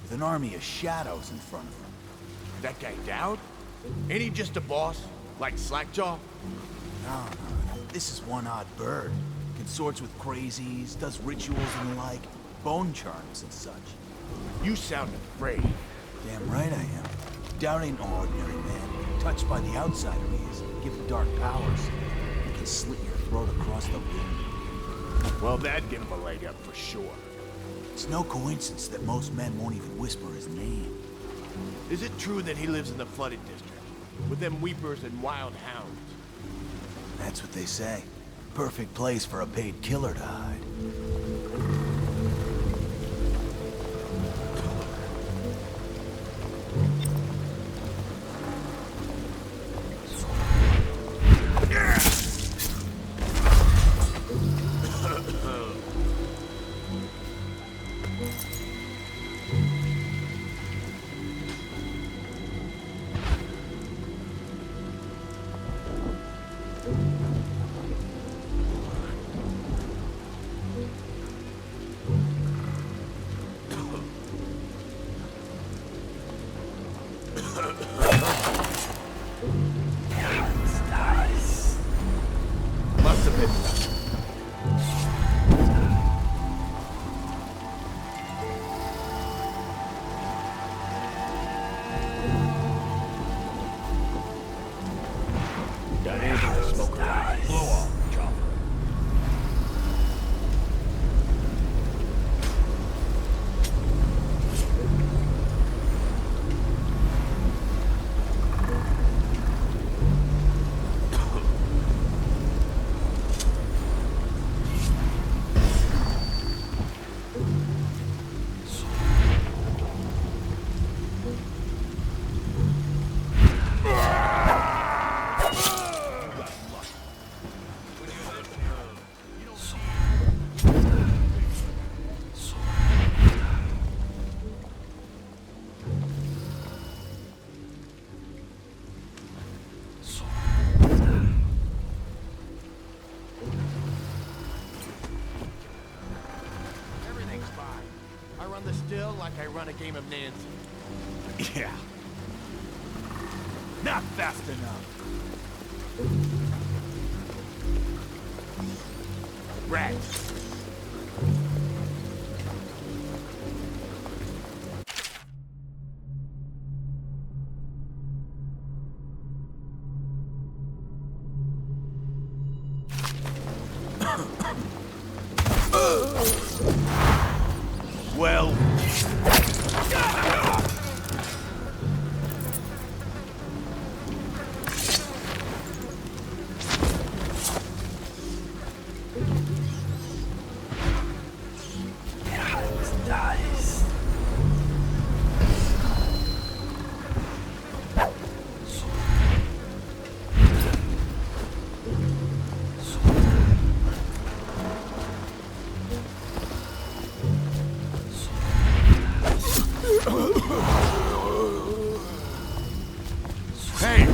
with an army of shadows in front of him. That guy Dowd? Ain't he just a boss? Like Slackjaw? No, this is one odd bird. Consorts with crazies, does rituals and the like, bone charms and such. You sound afraid. Damn right I am. Dowd ain't no ordinary man. Touched by the outsider he is, given dark powers. He can slit your throat across the wind. Well, that'd give him a leg up for sure. It's no coincidence that most men won't even whisper his name. Is it true that he lives in the flooded district? With them weepers and wild hounds? That's what they say. Perfect place for a paid killer to hide. Must have been. Got anything to smoke around? Blow off, chopper. Everything's fine. I run the still like I run a game of Nancy. Yeah. Not fast enough. Rats. Well... Hey!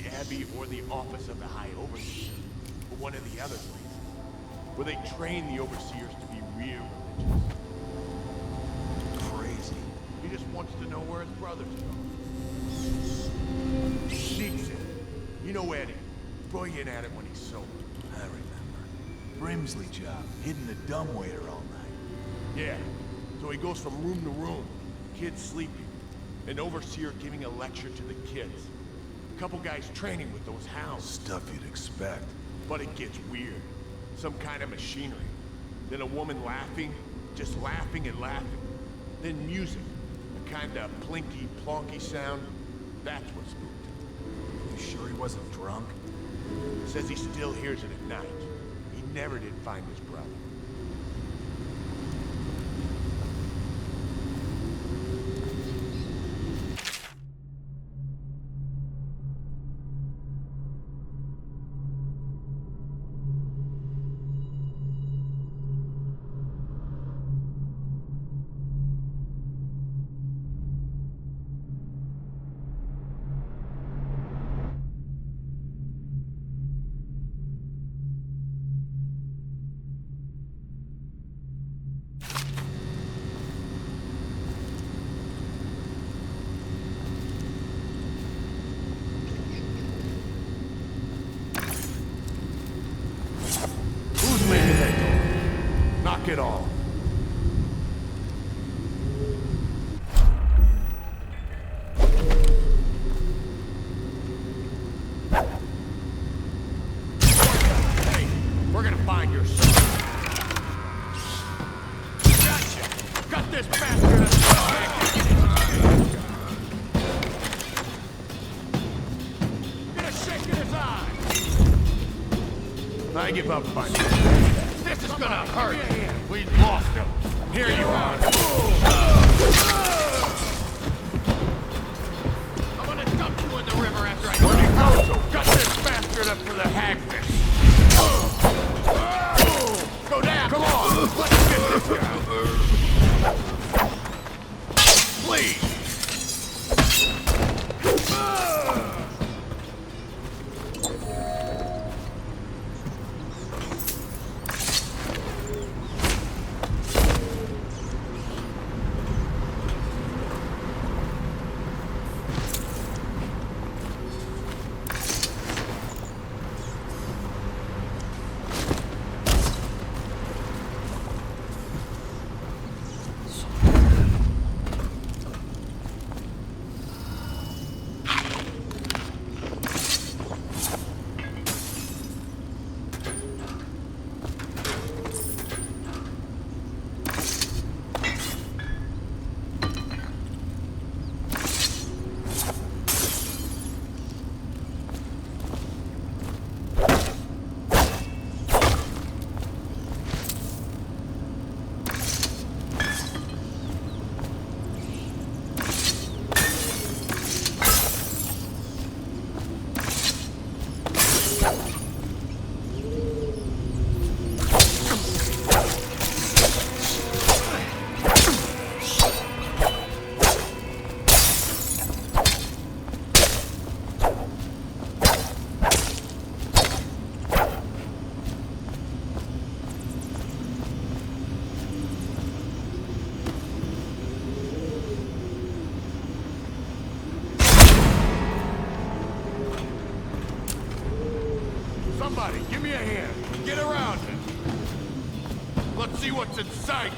the Abbey or the office of the High Overseer, but one of the other places, where they train the Overseers to be real religious. Crazy. He just wants to know where his brothers go. Sneaks in. You know Eddie. Brilliant at it when he's sober. I remember. Brimsley job, hidden the dumbwaiter all night. Yeah. So he goes from room to room, kids sleeping, an overseer giving a lecture to the kids. A couple guys training with those hounds. Stuff you'd expect. But it gets weird. Some kind of machinery. Then a woman laughing, just laughing and laughing. Then music. A kind of plinky, plonky sound. That's what spooked him. You sure he wasn't drunk? Says he still hears it at night. He never did find his brother. Knock it off. Hey, we're gonna find your son. Gotcha! Got this bastard! Get a shake in his eye! I give up on you. This is gonna hurt. We lost him. Here you are. I'm gonna dump you in the river after I... Where'd you go to? Cut this bastard up for the hagfish. Go down. Come on. Let's get this guy. Please. Somebody, give me a hand. Get around it. Let's see what's inside you.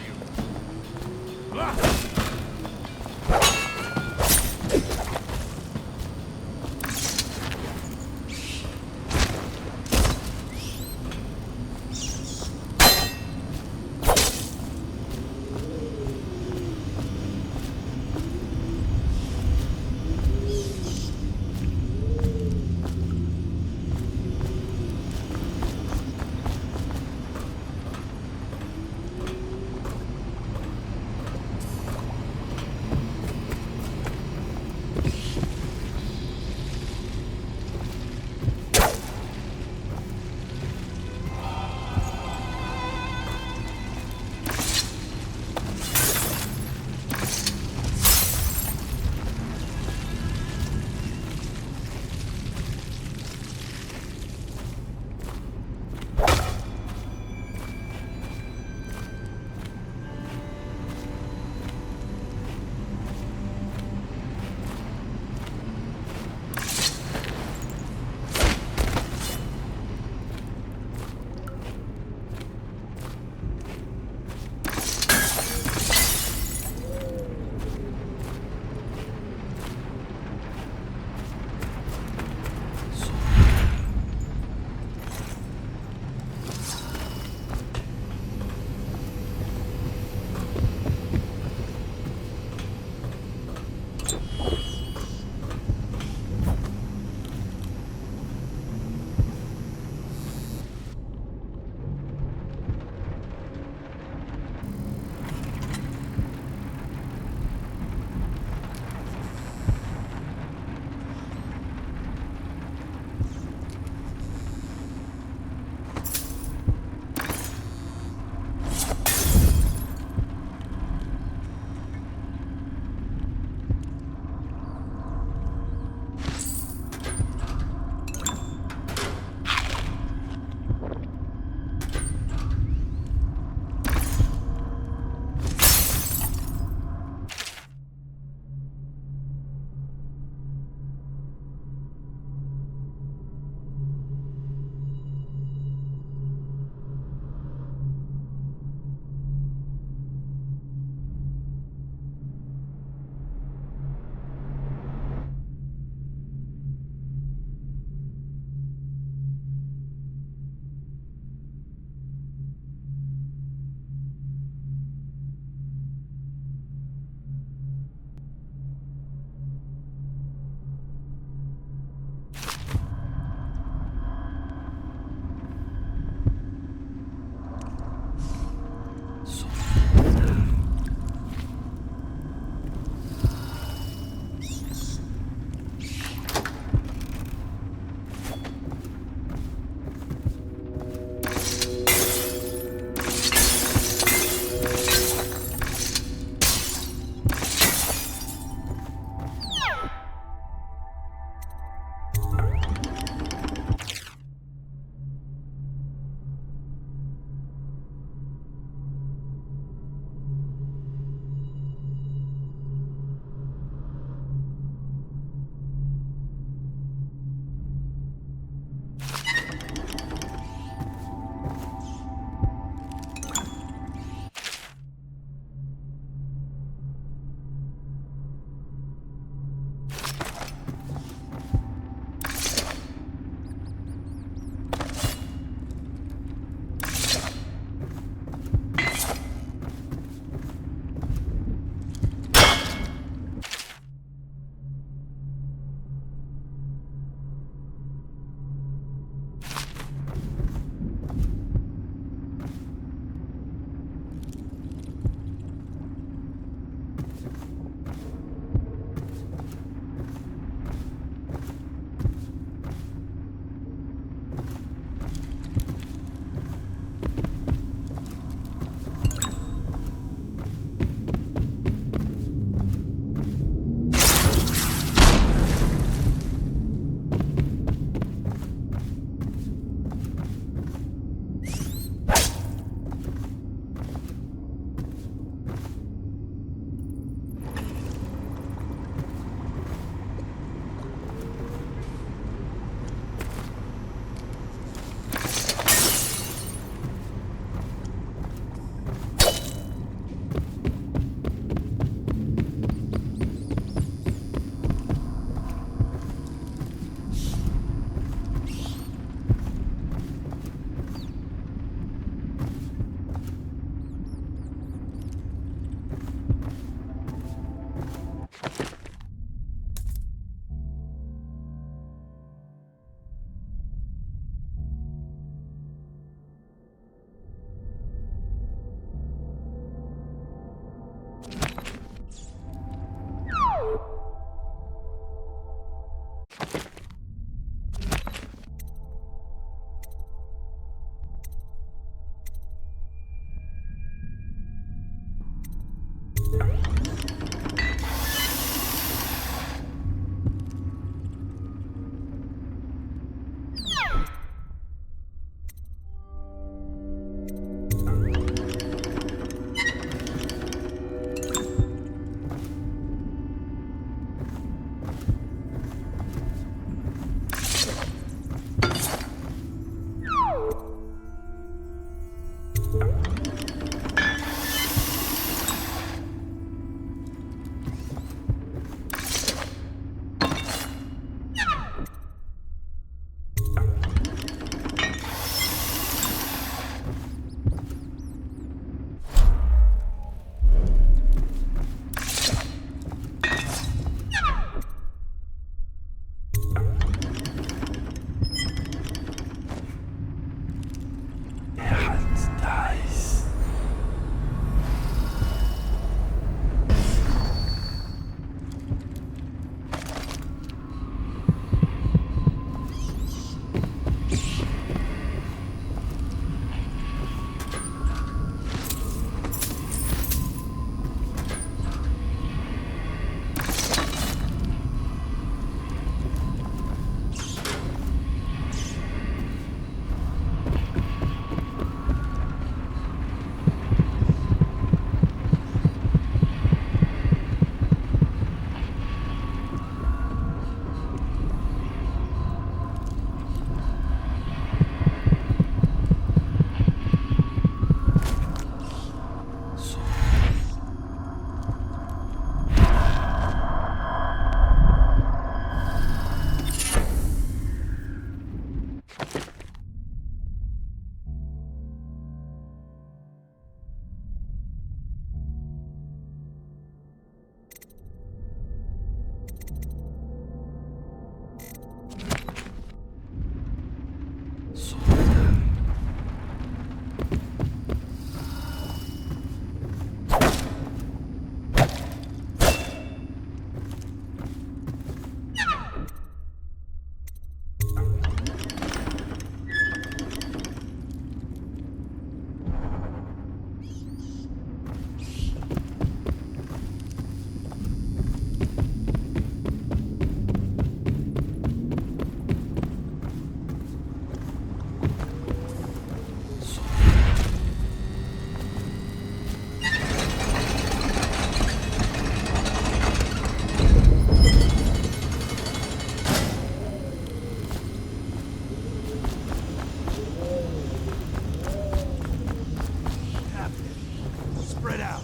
Spread out.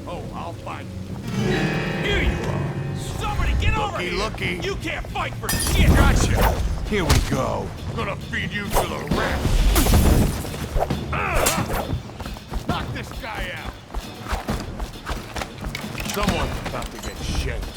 Oh, I'll fight. Here you are! Somebody get over here! Looky. You can't fight for shit! Gotcha! Here we go. Gonna feed you to the rats. Knock this guy out. Someone's about to get shanked.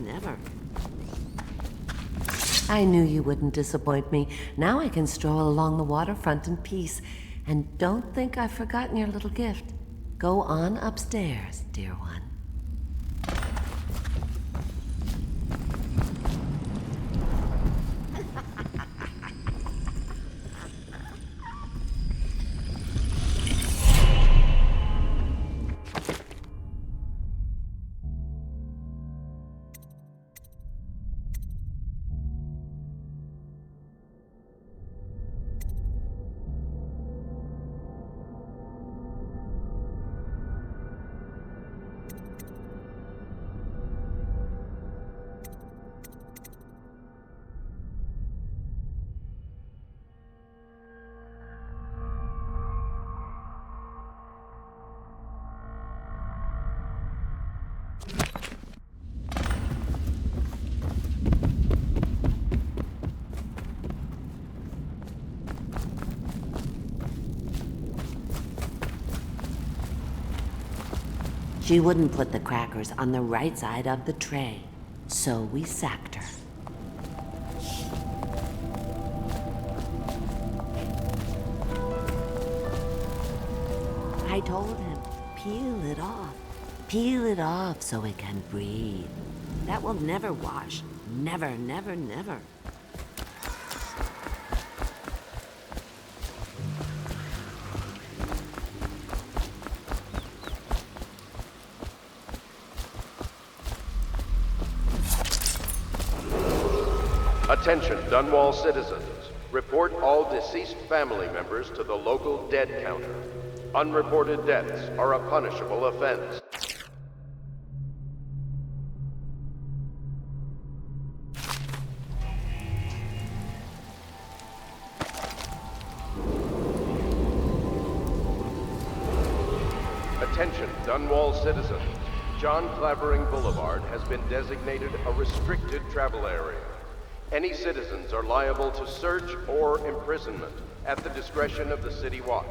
Never. I knew you wouldn't disappoint me. Now I can stroll along the waterfront in peace. And don't think I've forgotten your little gift. Go on upstairs, dear one. She wouldn't put the crackers on the right side of the tray, so we sacked her. I told him, peel it off. Peel it off so it can breathe. That will never wash. Never, never, never. Attention, Dunwall citizens. Report all deceased family members to the local dead counter. Unreported deaths are a punishable offense. Attention, Dunwall citizens. John Clavering Boulevard has been designated a restricted travel area. Any citizens are liable to search or imprisonment at the discretion of the City Watch.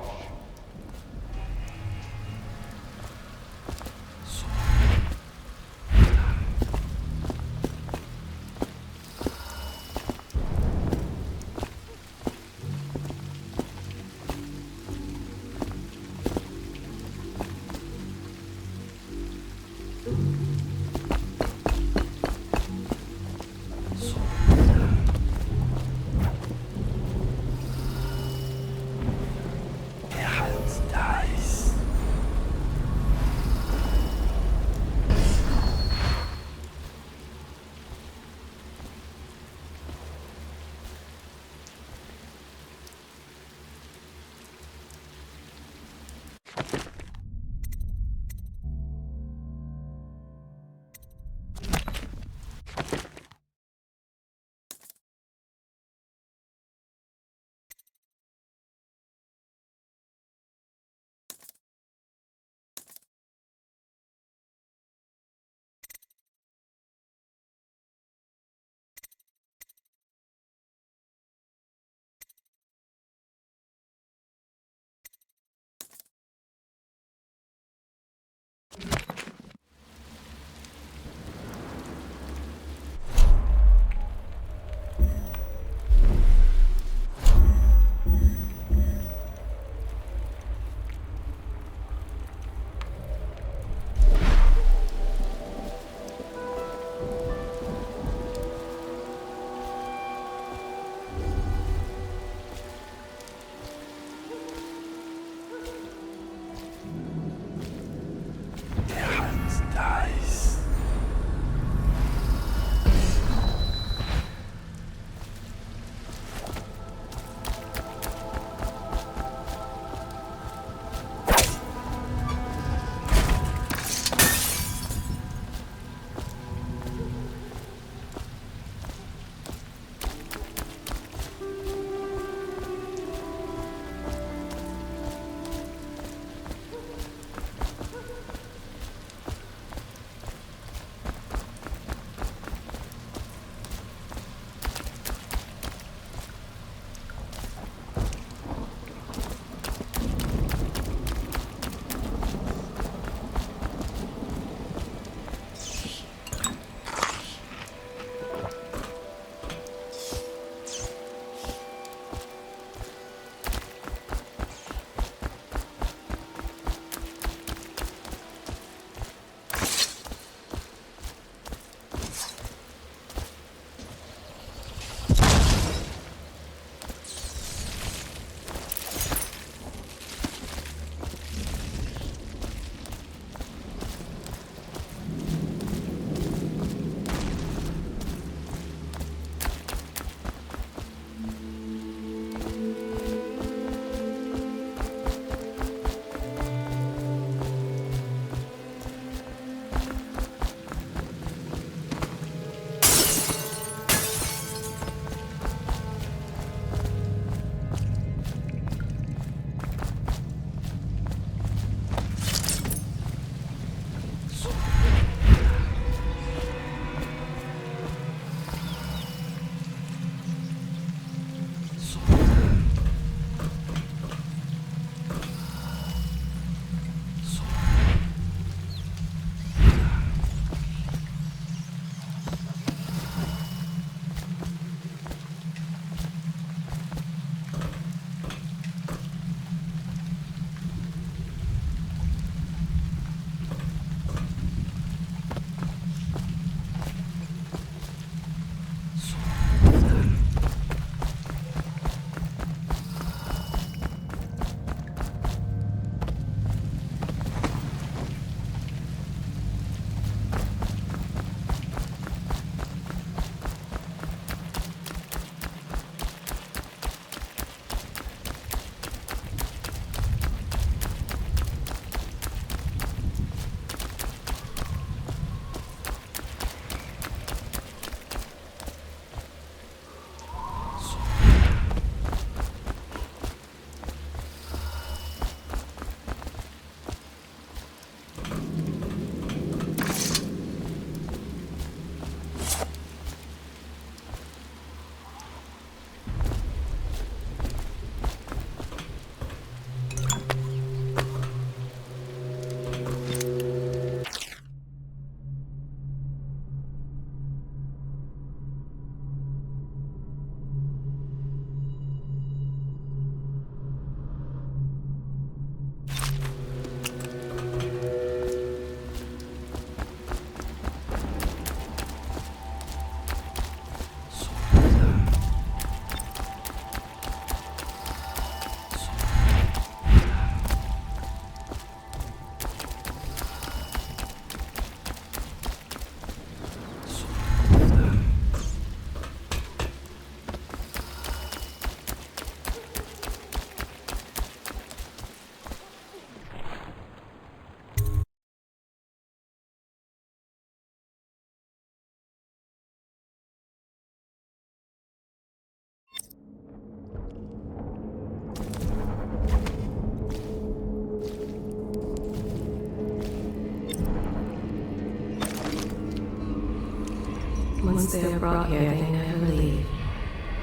Once they are brought here, they never leave.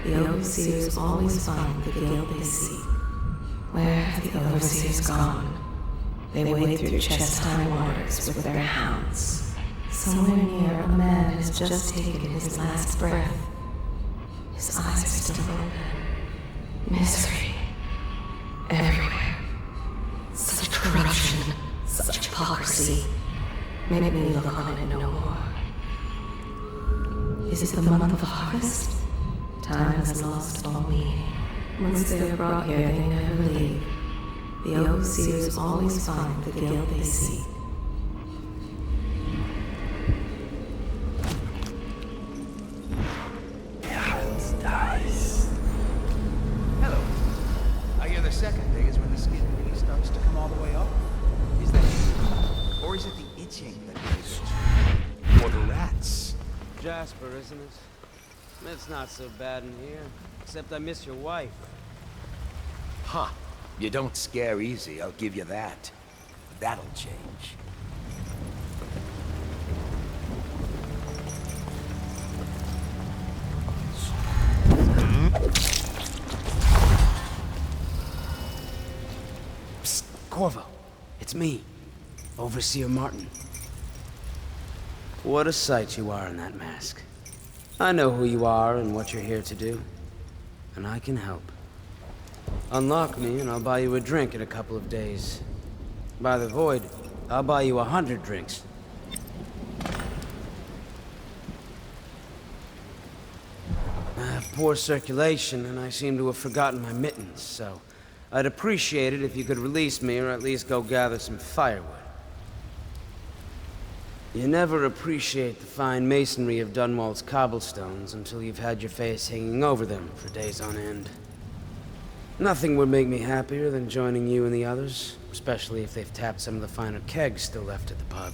The overseers always find the guild they seek. Where have the overseers gone? They wade through chest-high waters with their hounds. Somewhere near, a man has just taken his last breath. His eyes are still open. Misery. Everywhere. Such corruption. Such hypocrisy. Make me look on it no more. Is it the month of harvest? Time has lost all meaning. Once they are brought here, they never leave. The overseers always find the guild they seek. Hello. I hear the second day is when the skin really starts to come all the way up. Is that you? Or is it the itching that makes it? Or the rats? Jasper, isn't it? It's not so bad in here, except I miss your wife. Huh. You don't scare easy, I'll give you that. That'll change. Psst, Corvo. It's me, Overseer Martin. What a sight you are in that mask. I know who you are and what you're here to do. And I can help. Unlock me and I'll buy you a drink in a couple of days. By the void, I'll buy you 100 drinks. I have poor circulation and I seem to have forgotten my mittens, so I'd appreciate it if you could release me or at least go gather some firewood. You never appreciate the fine masonry of Dunwall's cobblestones until you've had your face hanging over them for days on end. Nothing would make me happier than joining you and the others, especially if they've tapped some of the finer kegs still left at the pub.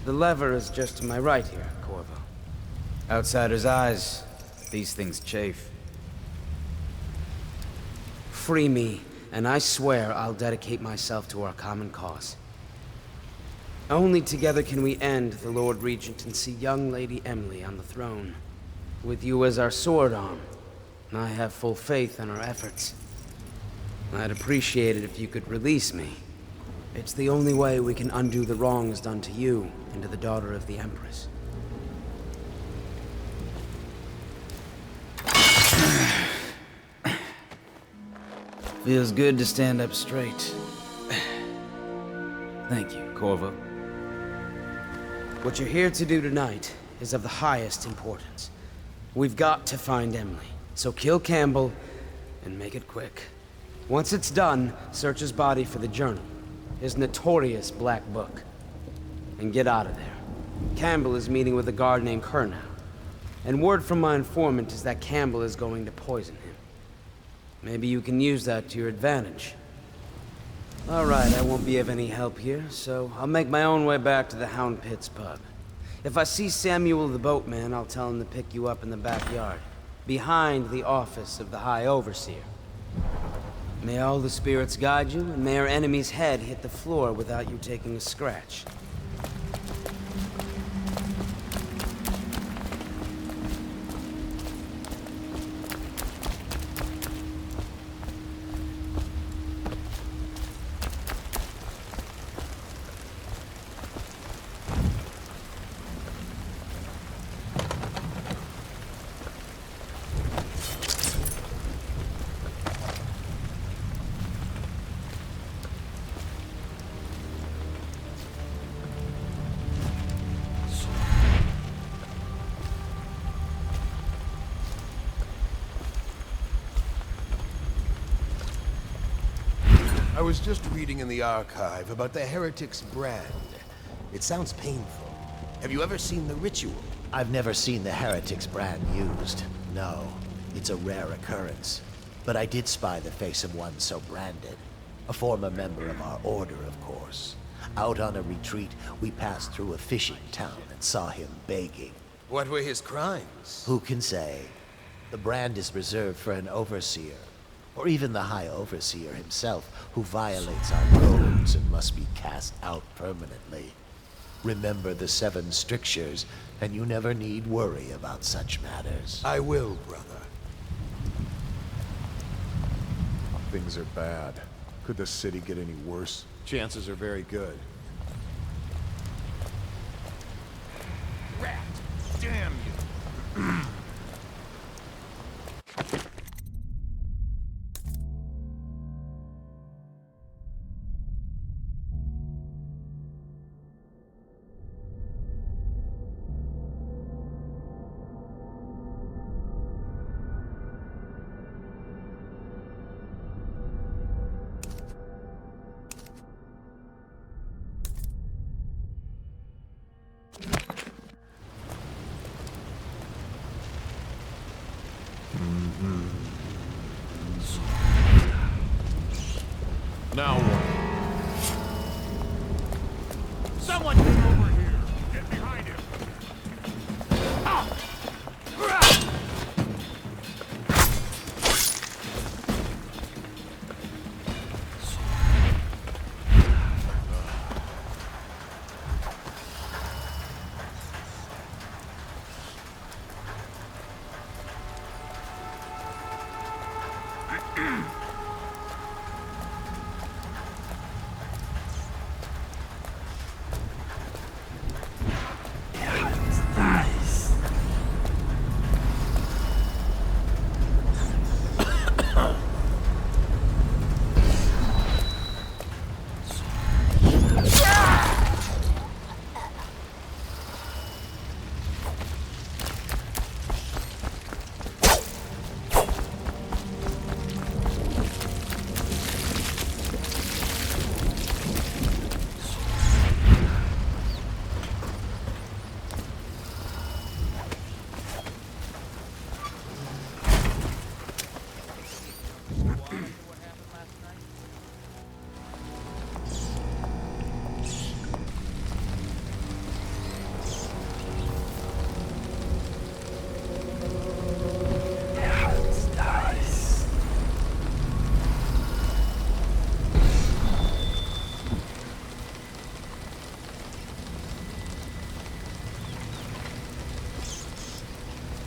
The lever is just to my right here, Corvo. Outsider's eyes. These things chafe. Free me, and I swear I'll dedicate myself to our common cause. Only together can we end the Lord Regent and see young Lady Emily on the throne. With you as our sword arm, I have full faith in our efforts. I'd appreciate it if you could release me. It's the only way we can undo the wrongs done to you and to the daughter of the Empress. Feels good to stand up straight. Thank you, Corvo. What you're here to do tonight is of the highest importance. We've got to find Emily, so kill Campbell and make it quick. Once it's done, search his body for the journal, his notorious black book, and get out of there. Campbell is meeting with a guard named Kernow, and word from my informant is that Campbell is going to poison him. Maybe you can use that to your advantage. All right, I won't be of any help here, so I'll make my own way back to the Hound Pits pub. If I see Samuel the boatman, I'll tell him to pick you up in the backyard, behind the office of the High Overseer. May all the spirits guide you, and may our enemy's head hit the floor without you taking a scratch. I was just reading in the archive about the Heretic's brand. It sounds painful. Have you ever seen the ritual? I've never seen the Heretic's brand used. No, it's a rare occurrence. But I did spy the face of one so branded. A former member of our order, of course. Out on a retreat, we passed through a fishing town and saw him begging. What were his crimes? Who can say? The brand is reserved for an overseer. Or even the High Overseer himself, who violates our codes and must be cast out permanently. Remember the 7 strictures, and you never need worry about such matters. I will, brother. Things are bad. Could the city get any worse? Chances are very good. Rat! Damn you! Now what? Someone get over here! Get behind him!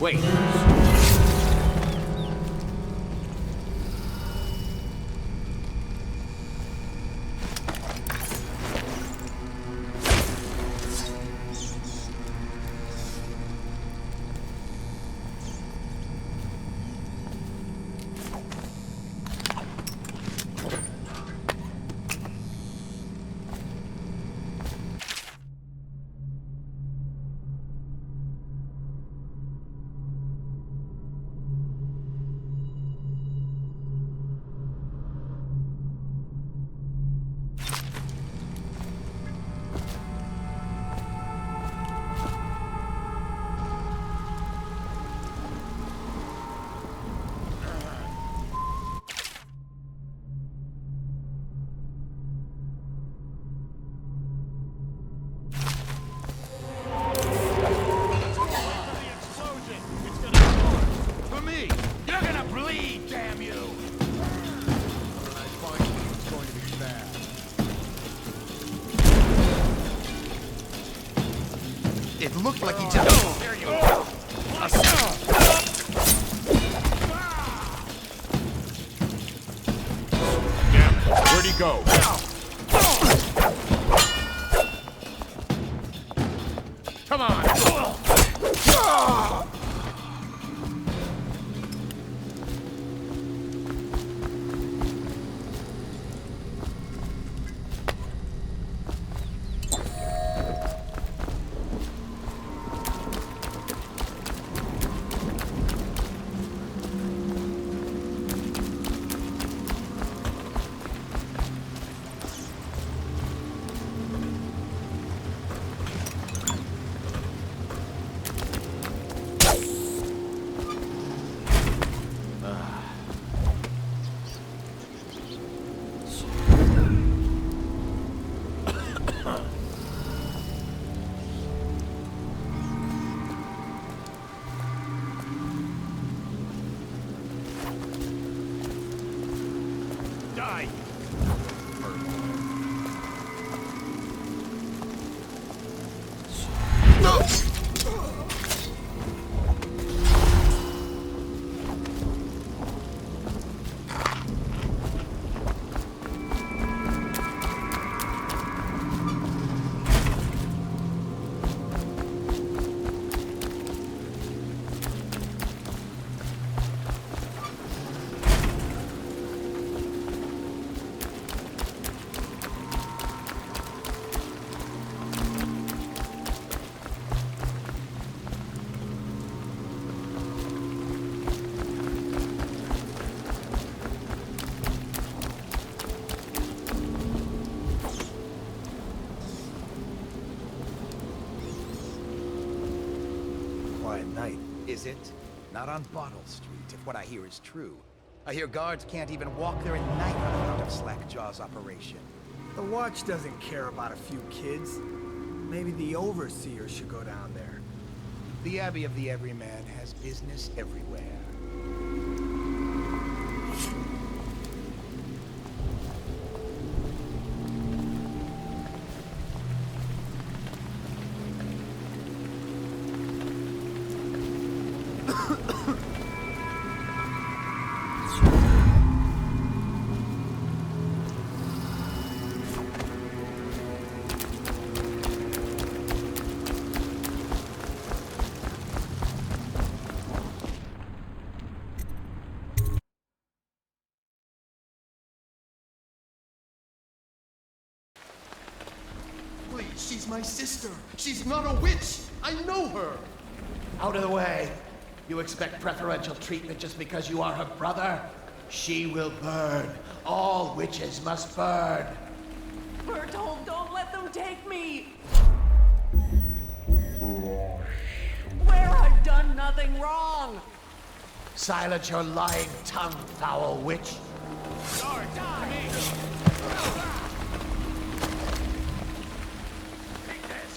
Wait. It looked like he just... There you go. Damn it! Where'd he go? Come on! is it? Not on Bottle Street, if what I hear is true. I hear guards can't even walk there at night on account of Slackjaw's operation. The watch doesn't care about a few kids. Maybe the overseer should go down there. The Abbey of the Everyman has business everywhere. Please, she's my sister. She's not a witch. I know her. Out of the way. You expect preferential treatment just because you are her brother? She will burn. All witches must burn. We're told don't let them take me. Where I've done nothing wrong. Silence your lying tongue, foul witch. Guard, to me! Take this!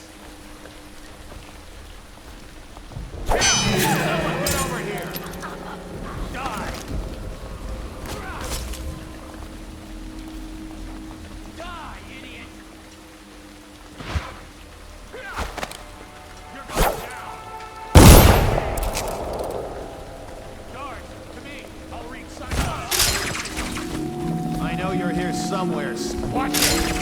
Someone get over here! Die! Die, idiot! You're going down! Guard, to me! I'll read sign up! I know you're here somewhere. Watch it!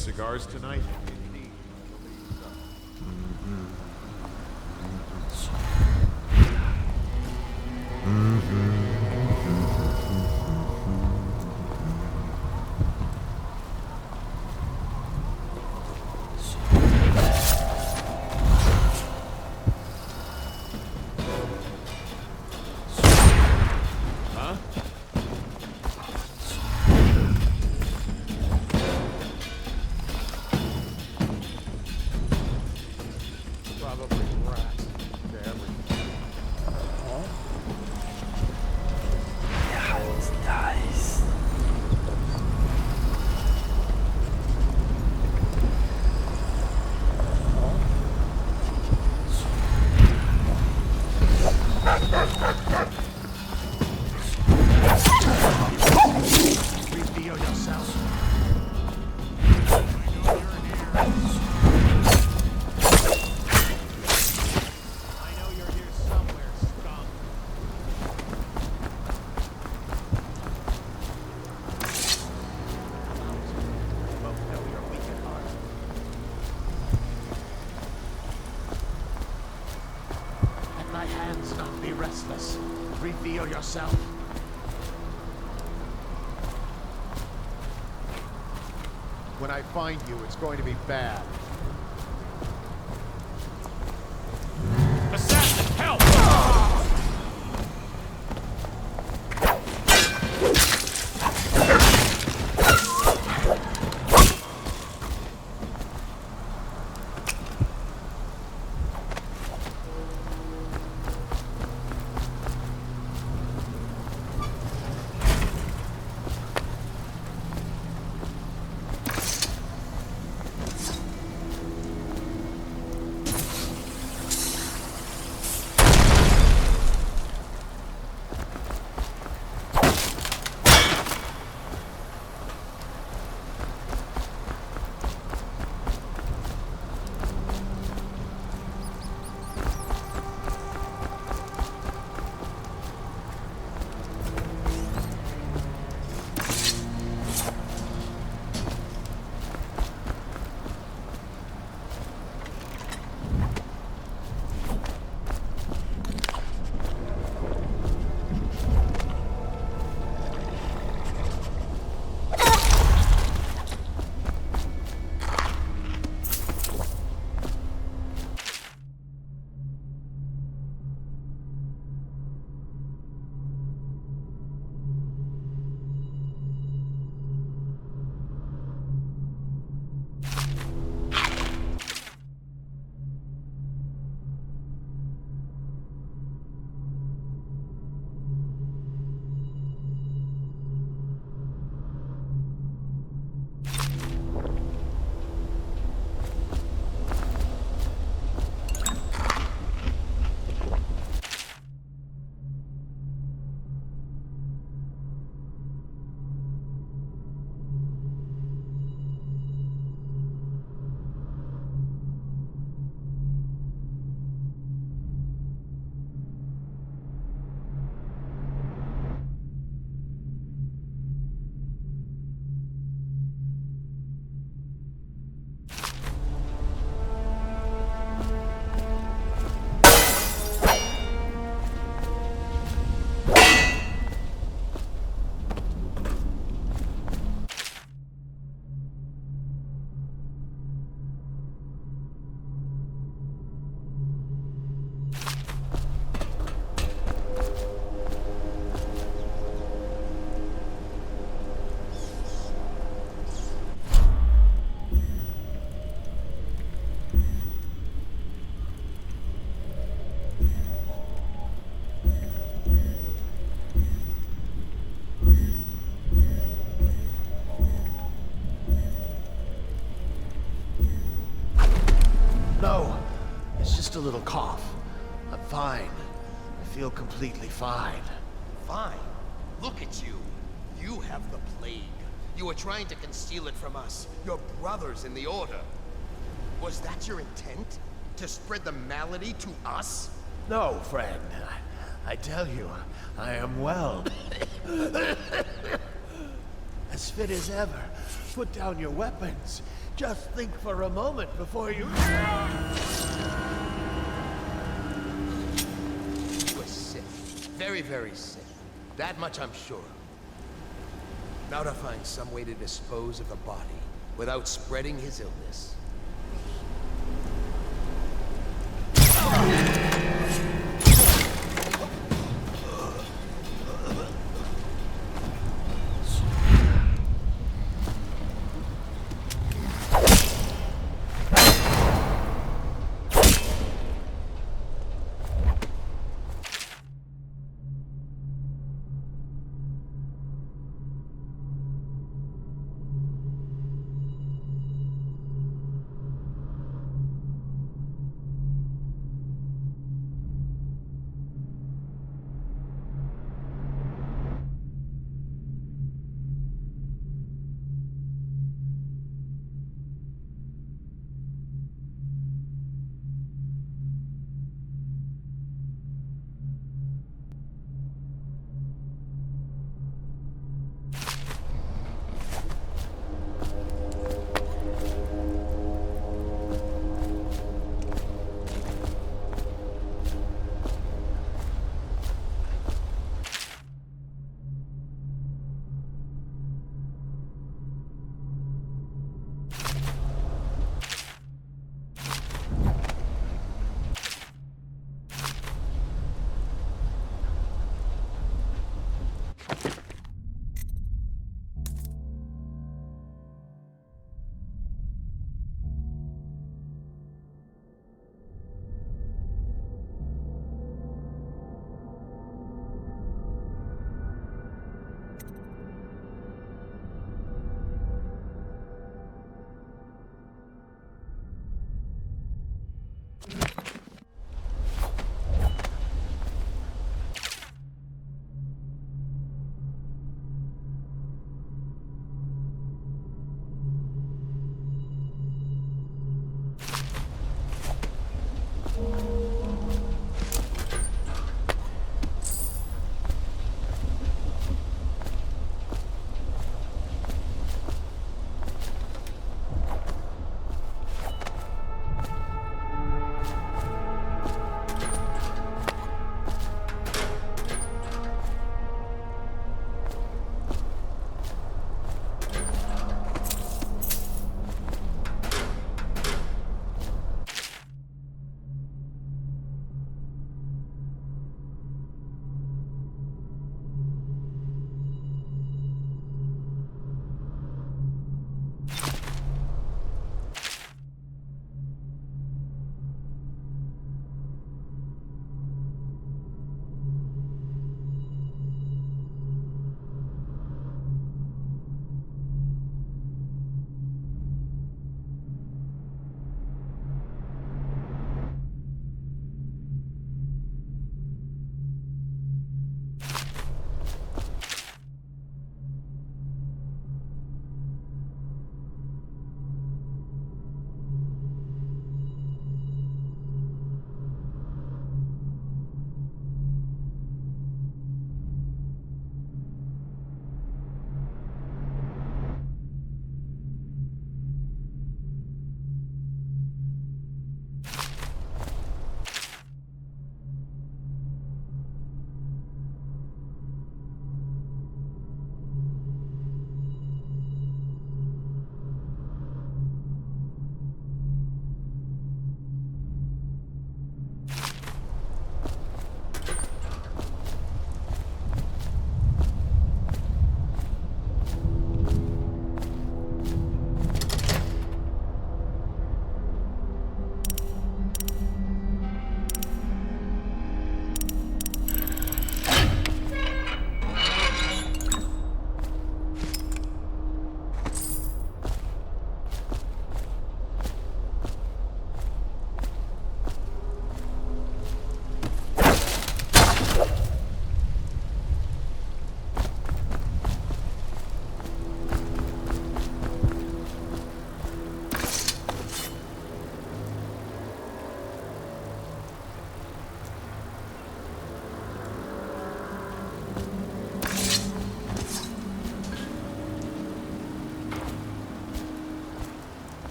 cigars tonight? Reveal yourself. When I find you, it's going to be bad. Assassin, help! Just a little cough. I'm fine. I feel completely fine. Fine? Look at you. You have the plague. You were trying to conceal it from us, your brothers in the Order. Was that your intent? To spread the malady to us? No, friend. I tell you, I am well. As fit as ever. Put down your weapons. Just think for a moment before you... You were sick. Very, very sick. That much I'm sure of. Now to find some way to dispose of the body without spreading his illness.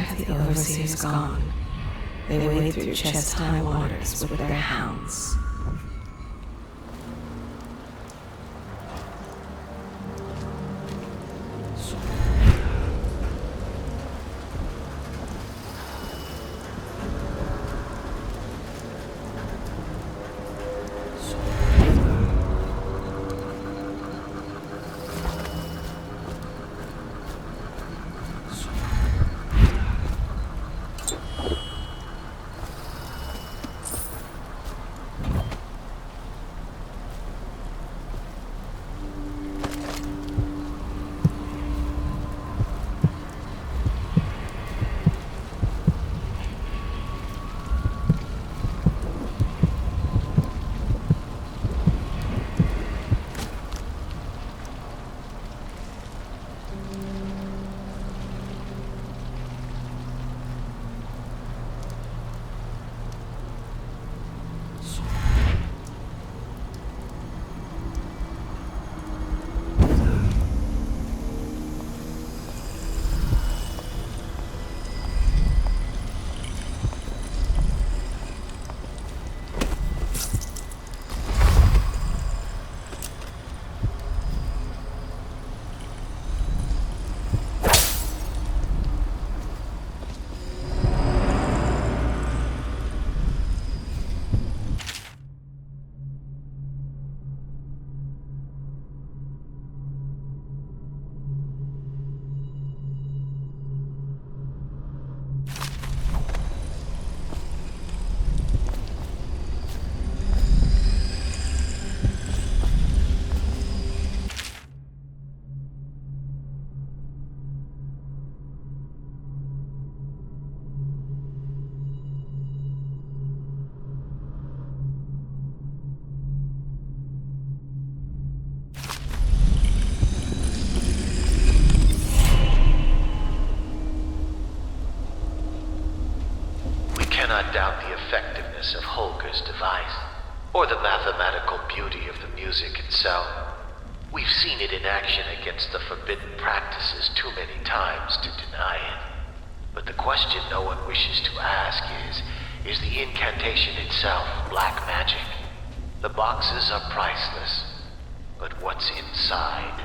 have the overseers gone? They wade through chest-high waters with their hounds. Cannot doubt the effectiveness of Holger's device, or the mathematical beauty of the music itself. We've seen it in action against the forbidden practices too many times to deny it. But the question no one wishes to ask is the incantation itself black magic? The boxes are priceless, but what's inside?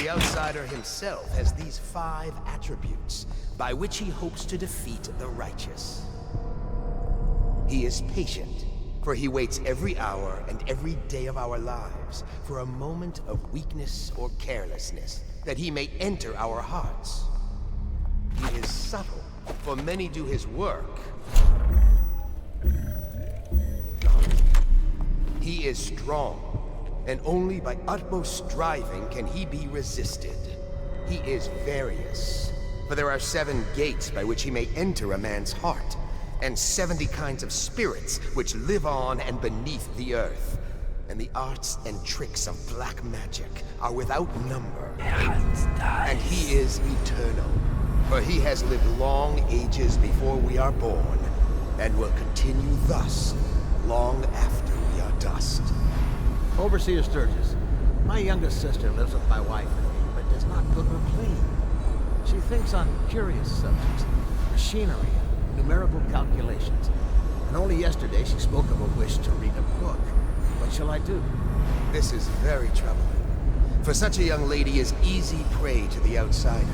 the outsider himself has these 5 attributes by which he hopes to defeat the righteous. He is patient, for he waits every hour and every day of our lives for a moment of weakness or carelessness, that he may enter our hearts. He is subtle, for many do his work. He is strong, and only by utmost striving can he be resisted. He is various, for there are 7 gates by which he may enter a man's heart, and 70 kinds of spirits which live on and beneath the earth. And the arts and tricks of black magic are without number. And he is eternal, for he has lived long ages before we are born, and will continue thus long after we are dust. Overseer Sturgis, my youngest sister lives with my wife and me, but does not cook or clean. She thinks on curious subjects, machinery, and numerical calculations. And only yesterday she spoke of a wish to read a book. What shall I do? This is very troubling, for such a young lady is easy prey to the outsider,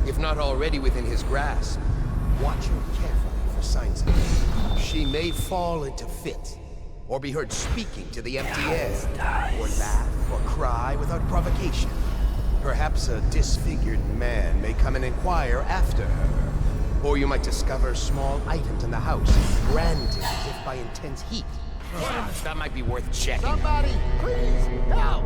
if not already within his grasp. Watch her carefully for signs of it. She may fall into fit, or be heard speaking to the empty air, or laugh or cry without provocation. Perhaps a disfigured man may come and inquire after her, or you might discover small items in the house, branded as if by intense heat. That might be worth checking. Somebody, please, help!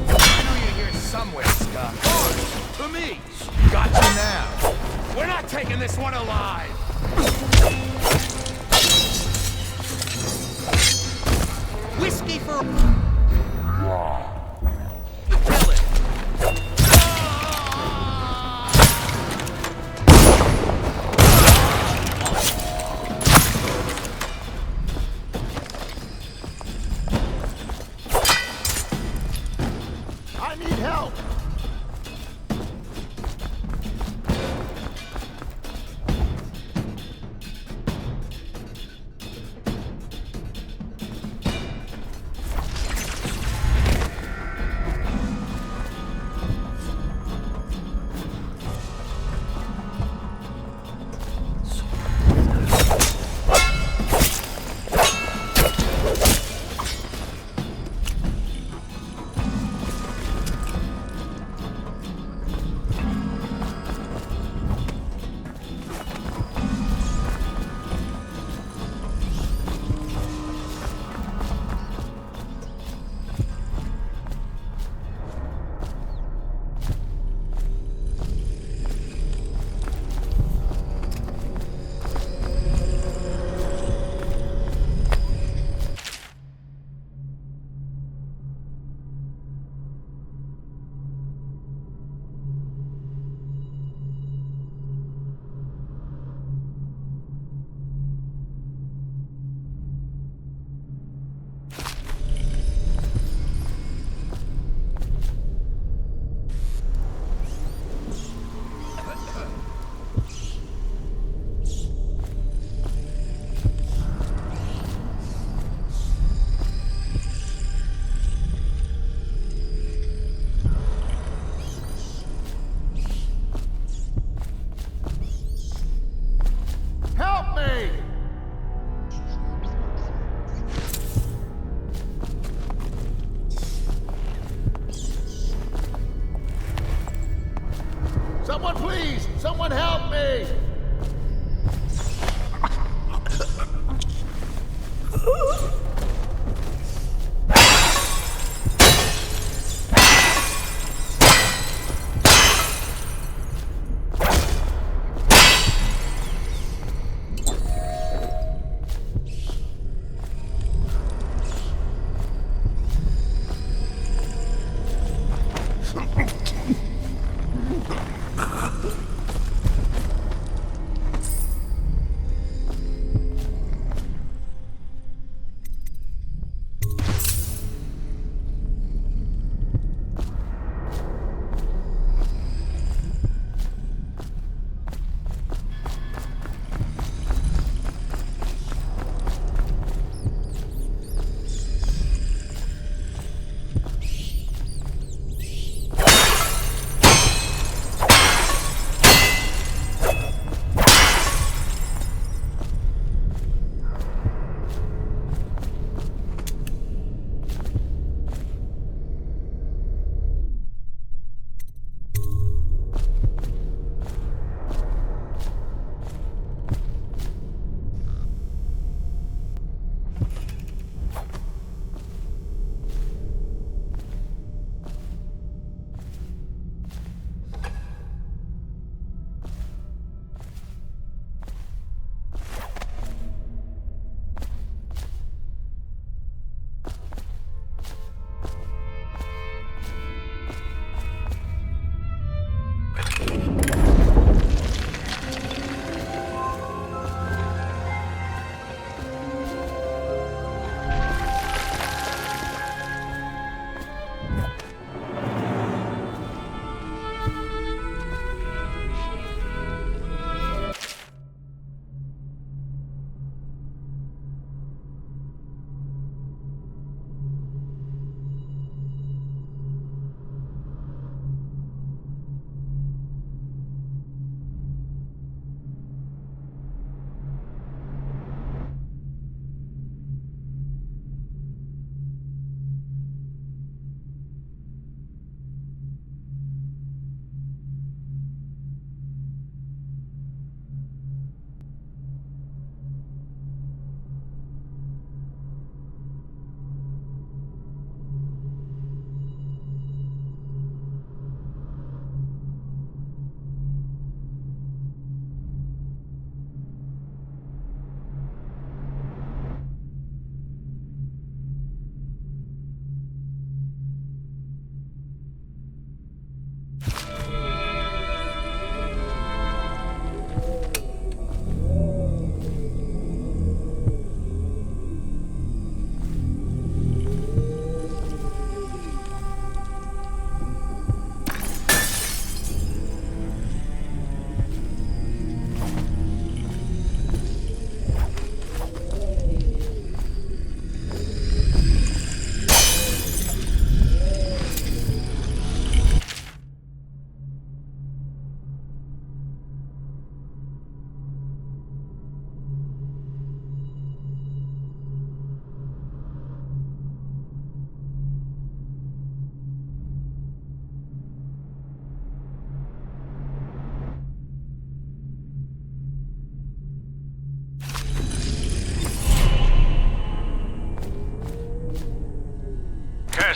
I know you're here somewhere, Scott. To me! Gotcha now! We're not taking this one alive! Whiskey for... Kill it! I need help! Someone please! Someone help me!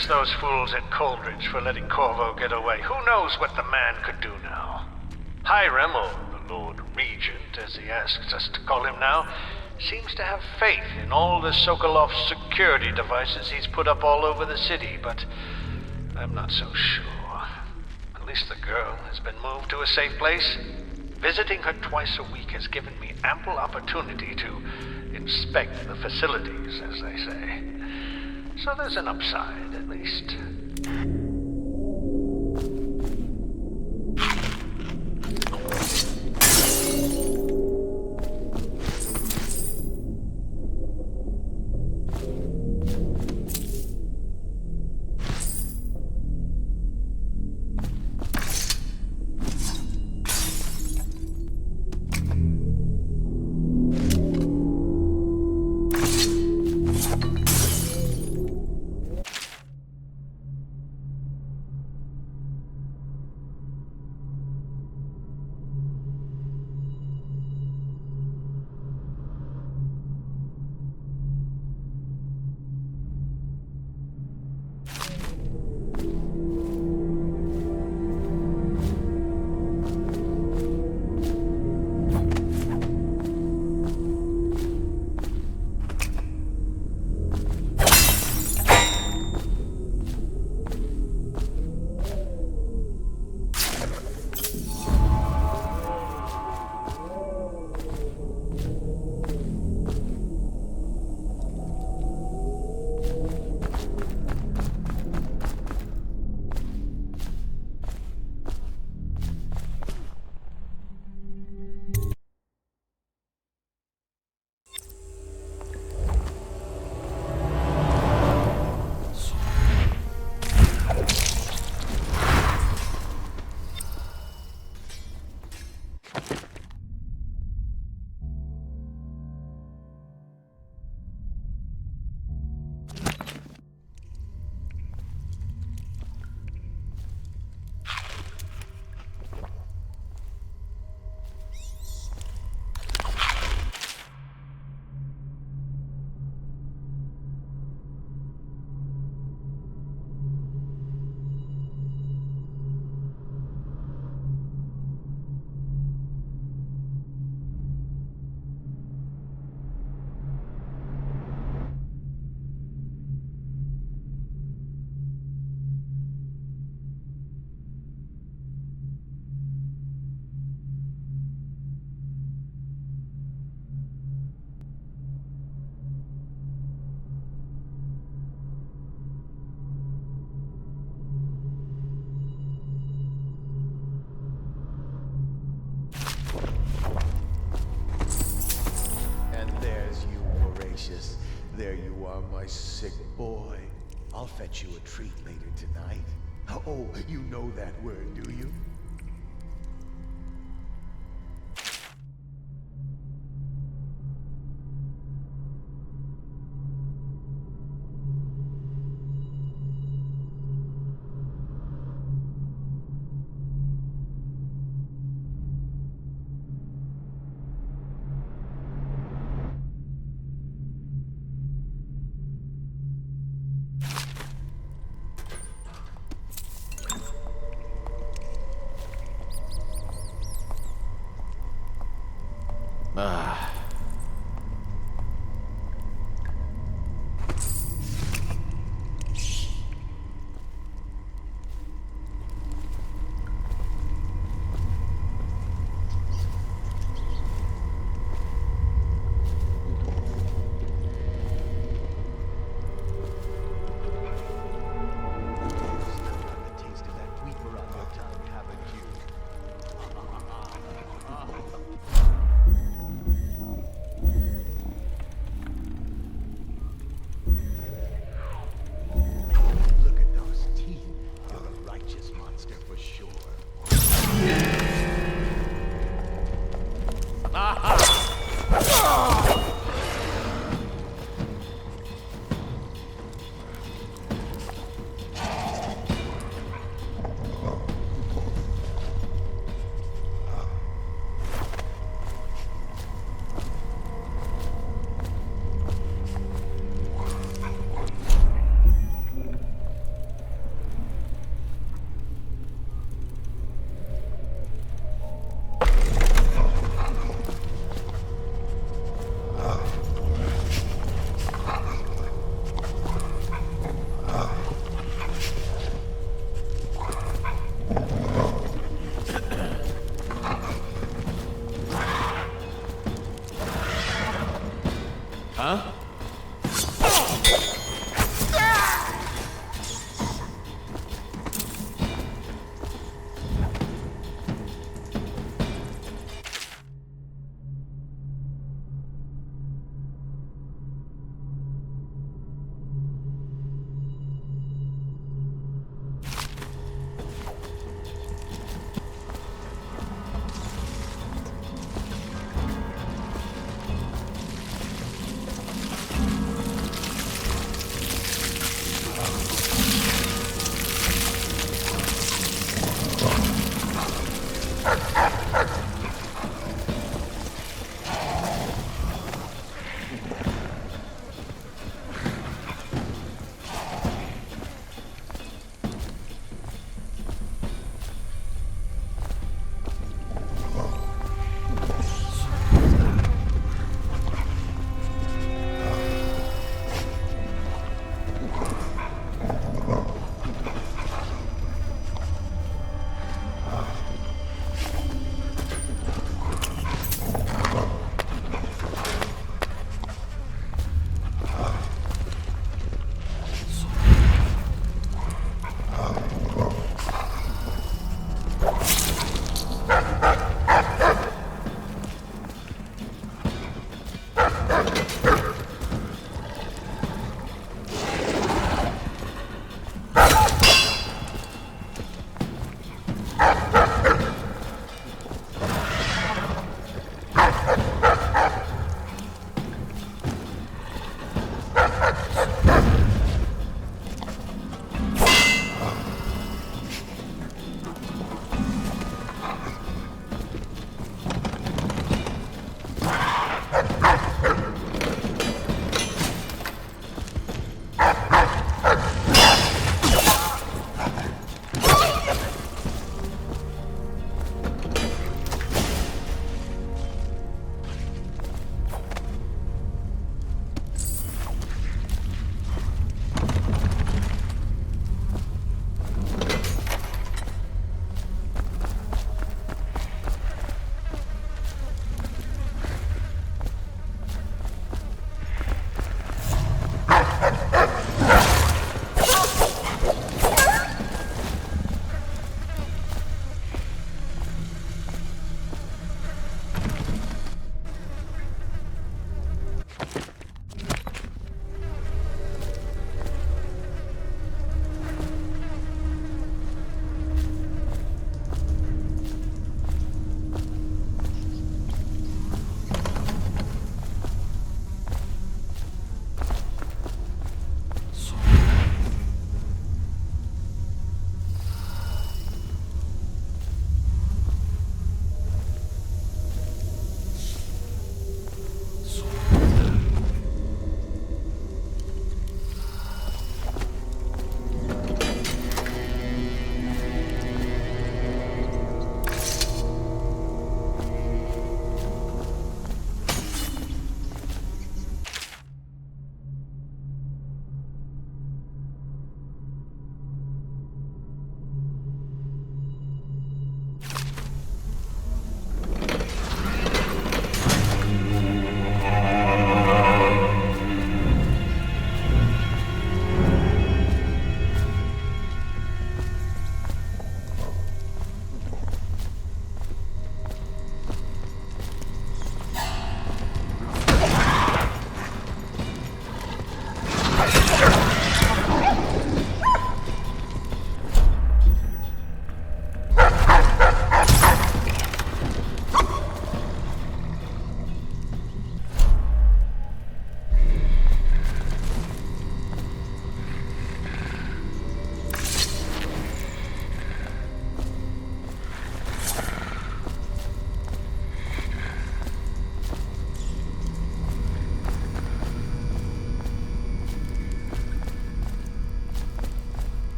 curse those fools at Coldridge for letting Corvo get away. Who knows what the man could do now? Hiram, or the Lord Regent, as he asks us to call him now, seems to have faith in all the Sokolov security devices he's put up all over the city, but I'm not so sure. At least the girl has been moved to a safe place. Visiting her twice a week has given me ample opportunity to inspect the facilities, as they say. So there's an upside, at least. There you are, my sick boy. I'll fetch you a treat later tonight. Oh, you know that word, do you?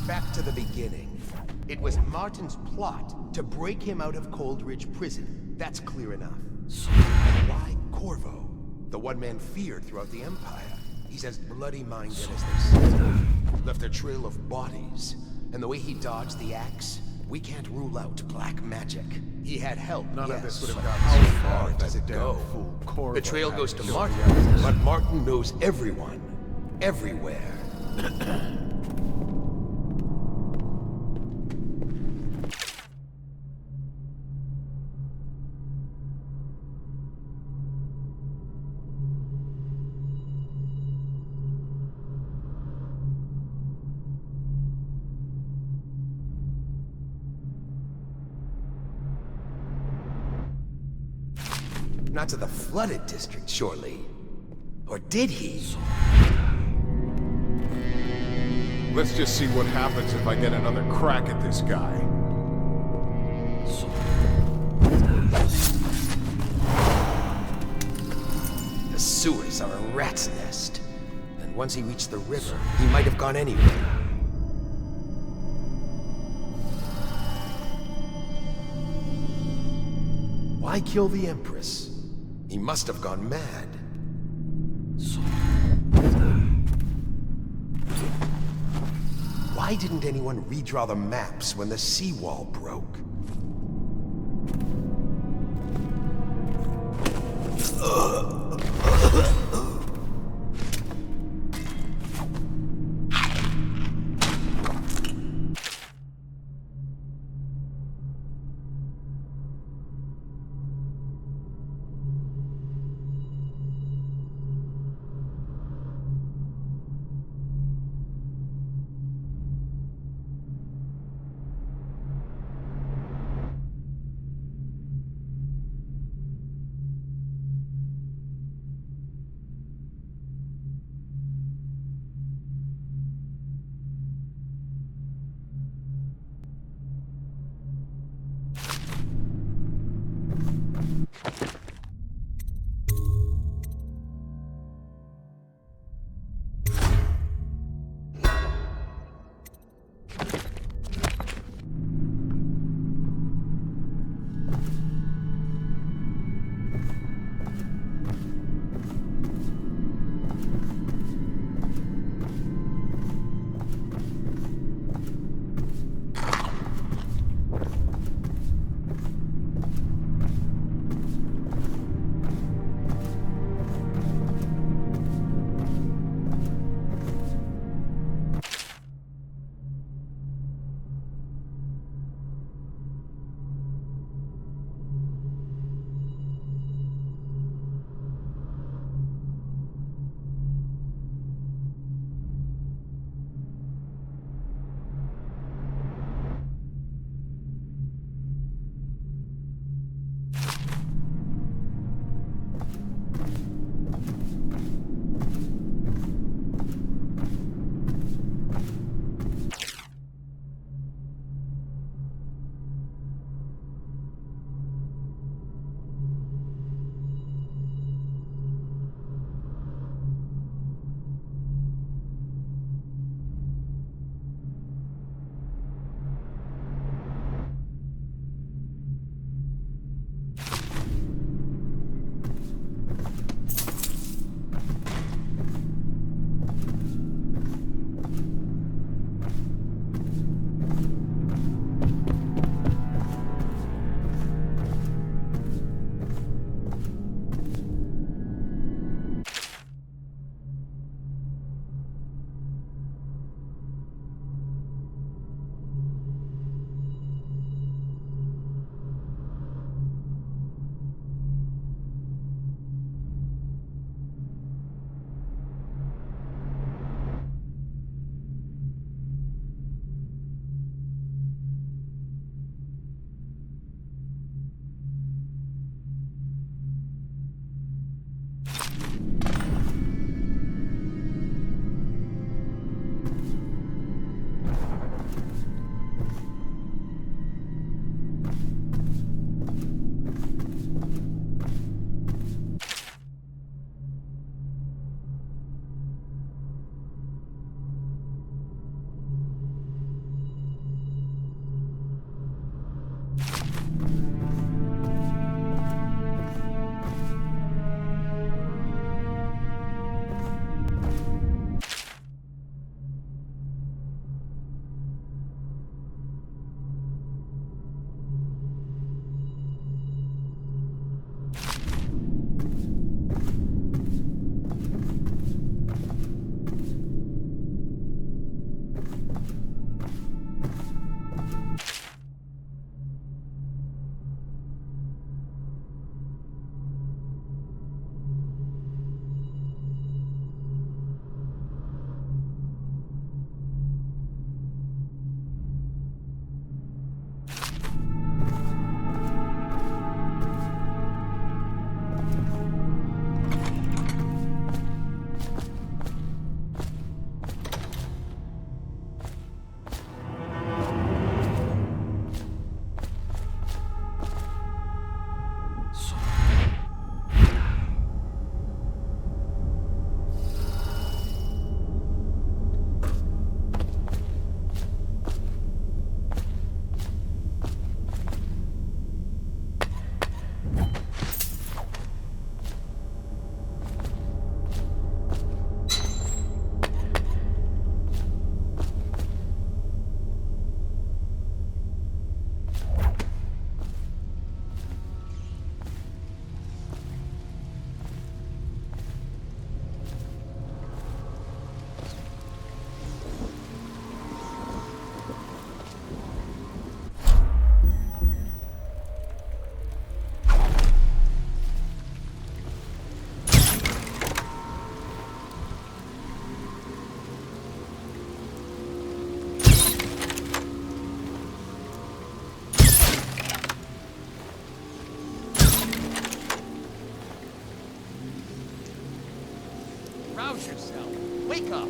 Back to the beginning. It was Martin's plot to break him out of Coldridge Prison. That's clear enough. And why Corvo? The one man feared throughout the Empire. He's as bloody-minded as they say. Left a trail of bodies. And the way he dodged the axe, we can't rule out black magic. He had help, None yes, of this would have but gotten how so far far if does that it damn go? fool Corvo The trail goes to hadn't killed Martin, the others. but Martin knows everyone. Everywhere. Not to the flooded district, surely. Or did he? Let's just see what happens if I get another crack at this guy. The sewers are a rat's nest. And once he reached the river, he might have gone anywhere. Why kill the Empress? He must have gone mad. Why didn't anyone redraw the maps when the seawall broke? Rouse yourself. Wake up.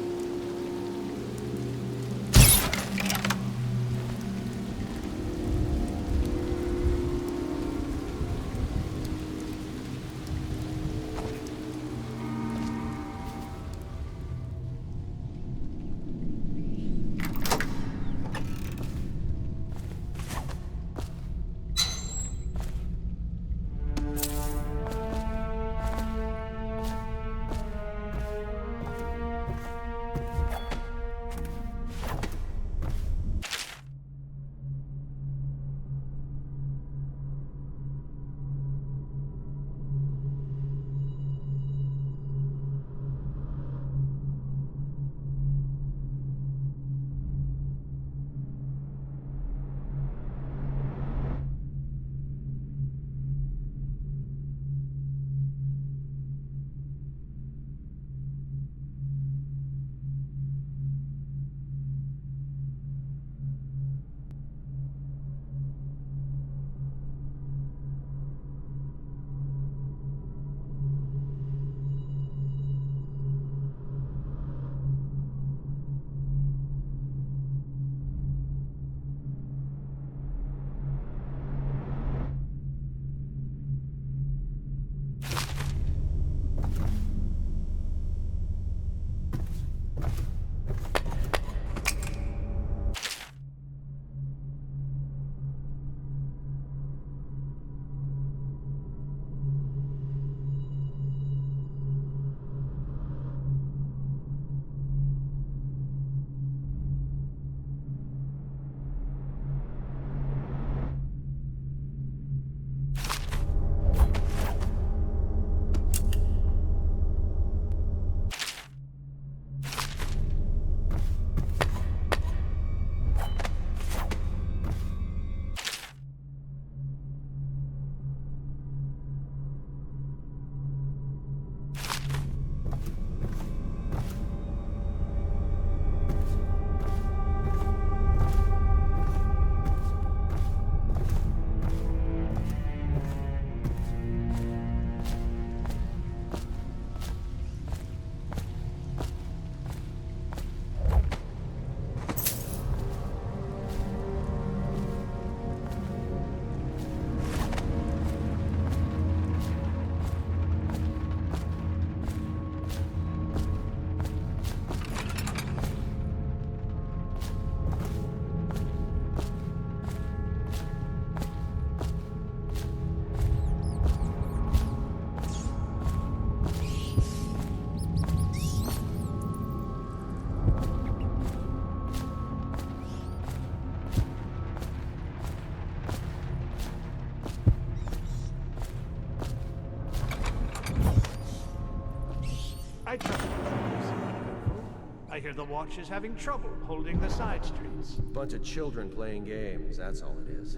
I hear the watch is having trouble holding the side streets. Bunch of children playing games, that's all it is.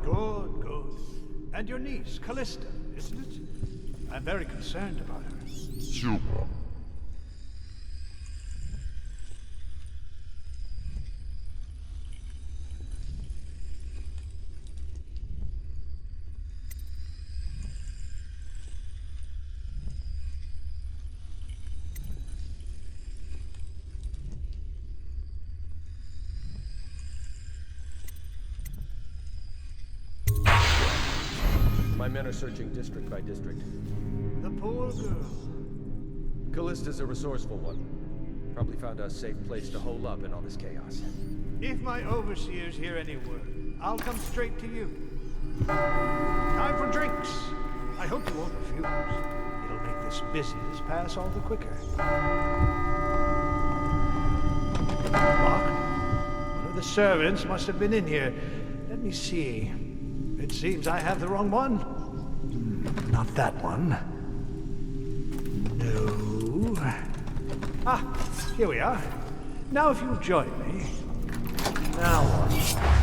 Good, good. And your niece, Callista, isn't it? I'm very concerned about her. Super. My men are searching district by district. The poor girl. Callista's a resourceful one. Probably found a safe place to hole up in all this chaos. If my overseers hear any word, I'll come straight to you. Time for drinks. I hope you won't refuse. It'll make this business pass all the quicker. Locked. One of the servants must have been in here. Let me see. It seems I have the wrong one. Not that one. No. Ah, here we are. Now if you'll join me. Now what?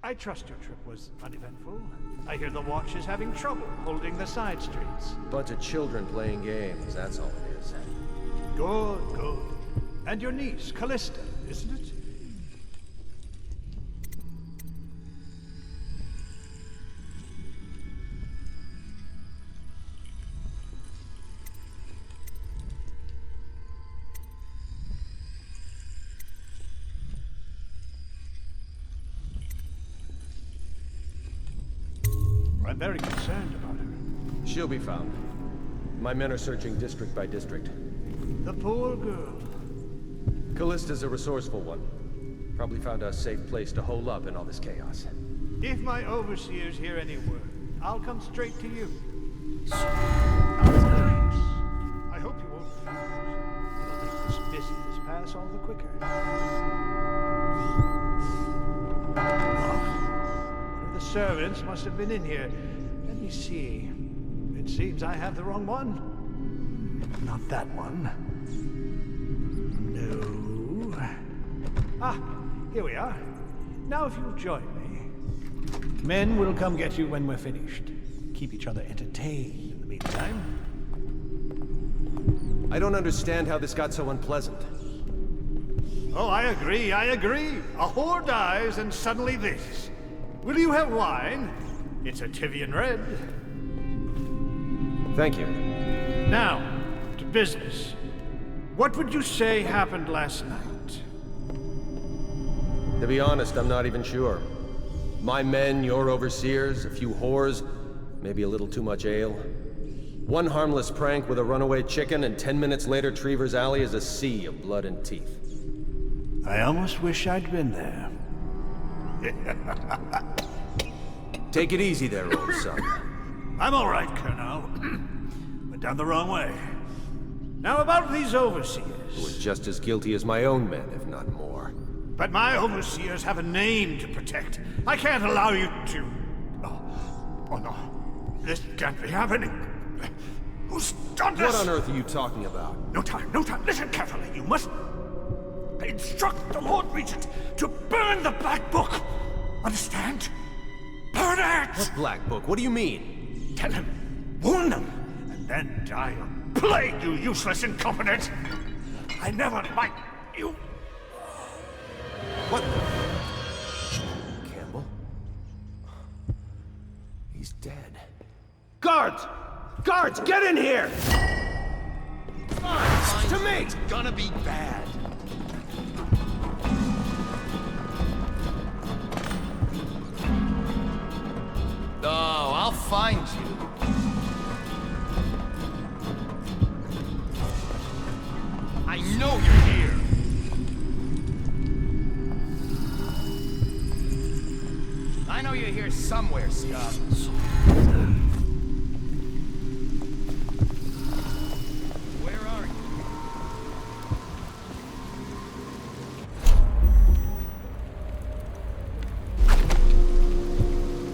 I trust your trip was uneventful. I hear the watch is having trouble holding the side streets. Bunch of children playing games, that's all it is. Good, good. And your niece, Callista, isn't it? I'm very concerned about her. She'll be found. My men are searching district by district. The poor girl. Callista's a resourceful one. Probably found a safe place to hole up in all this chaos. If my overseers hear any word, I'll come straight to you. I hope you won't refuse. It'll make this busyness pass all the quicker. One of the servants must have been in here. Let me see. It seems I have the wrong one. Not that one. No. Ah, here we are. Now if you'll join me. Men will come get you when we're finished. Keep each other entertained in the meantime. I don't understand how this got so unpleasant. Oh, I agree, I agree. A whore dies and suddenly this. Will you have wine? It's a Tivian red. Thank you. Now, to business. What would you say happened last night? To be honest, I'm not even sure. My men, your overseers, a few whores, maybe a little too much ale. One harmless prank with a runaway chicken, and 10 minutes later, Trevor's Alley is a sea of blood and teeth. I almost wish I'd been there. Take it easy there, old son. I'm all right, Colonel. Went down the wrong way. Now about these overseers. Who were just as guilty as my own men, if not more. But my overseers have a name to protect. I can't allow you to... Oh no. This can't be happening. Who's done this? What on earth are you talking about? No time, no time. Listen carefully. You must instruct the Lord Regent to burn the Black Book. Understand? Burn it! What Black Book? What do you mean? Tell him. Warn them. And then die a plague, you useless incompetent. I never liked you. What? Campbell? He's dead. Guards! Guards, get in here! To me! It's gonna be bad. Oh, I'll find you. I know you're here. I know you're here somewhere, scum. Where are you?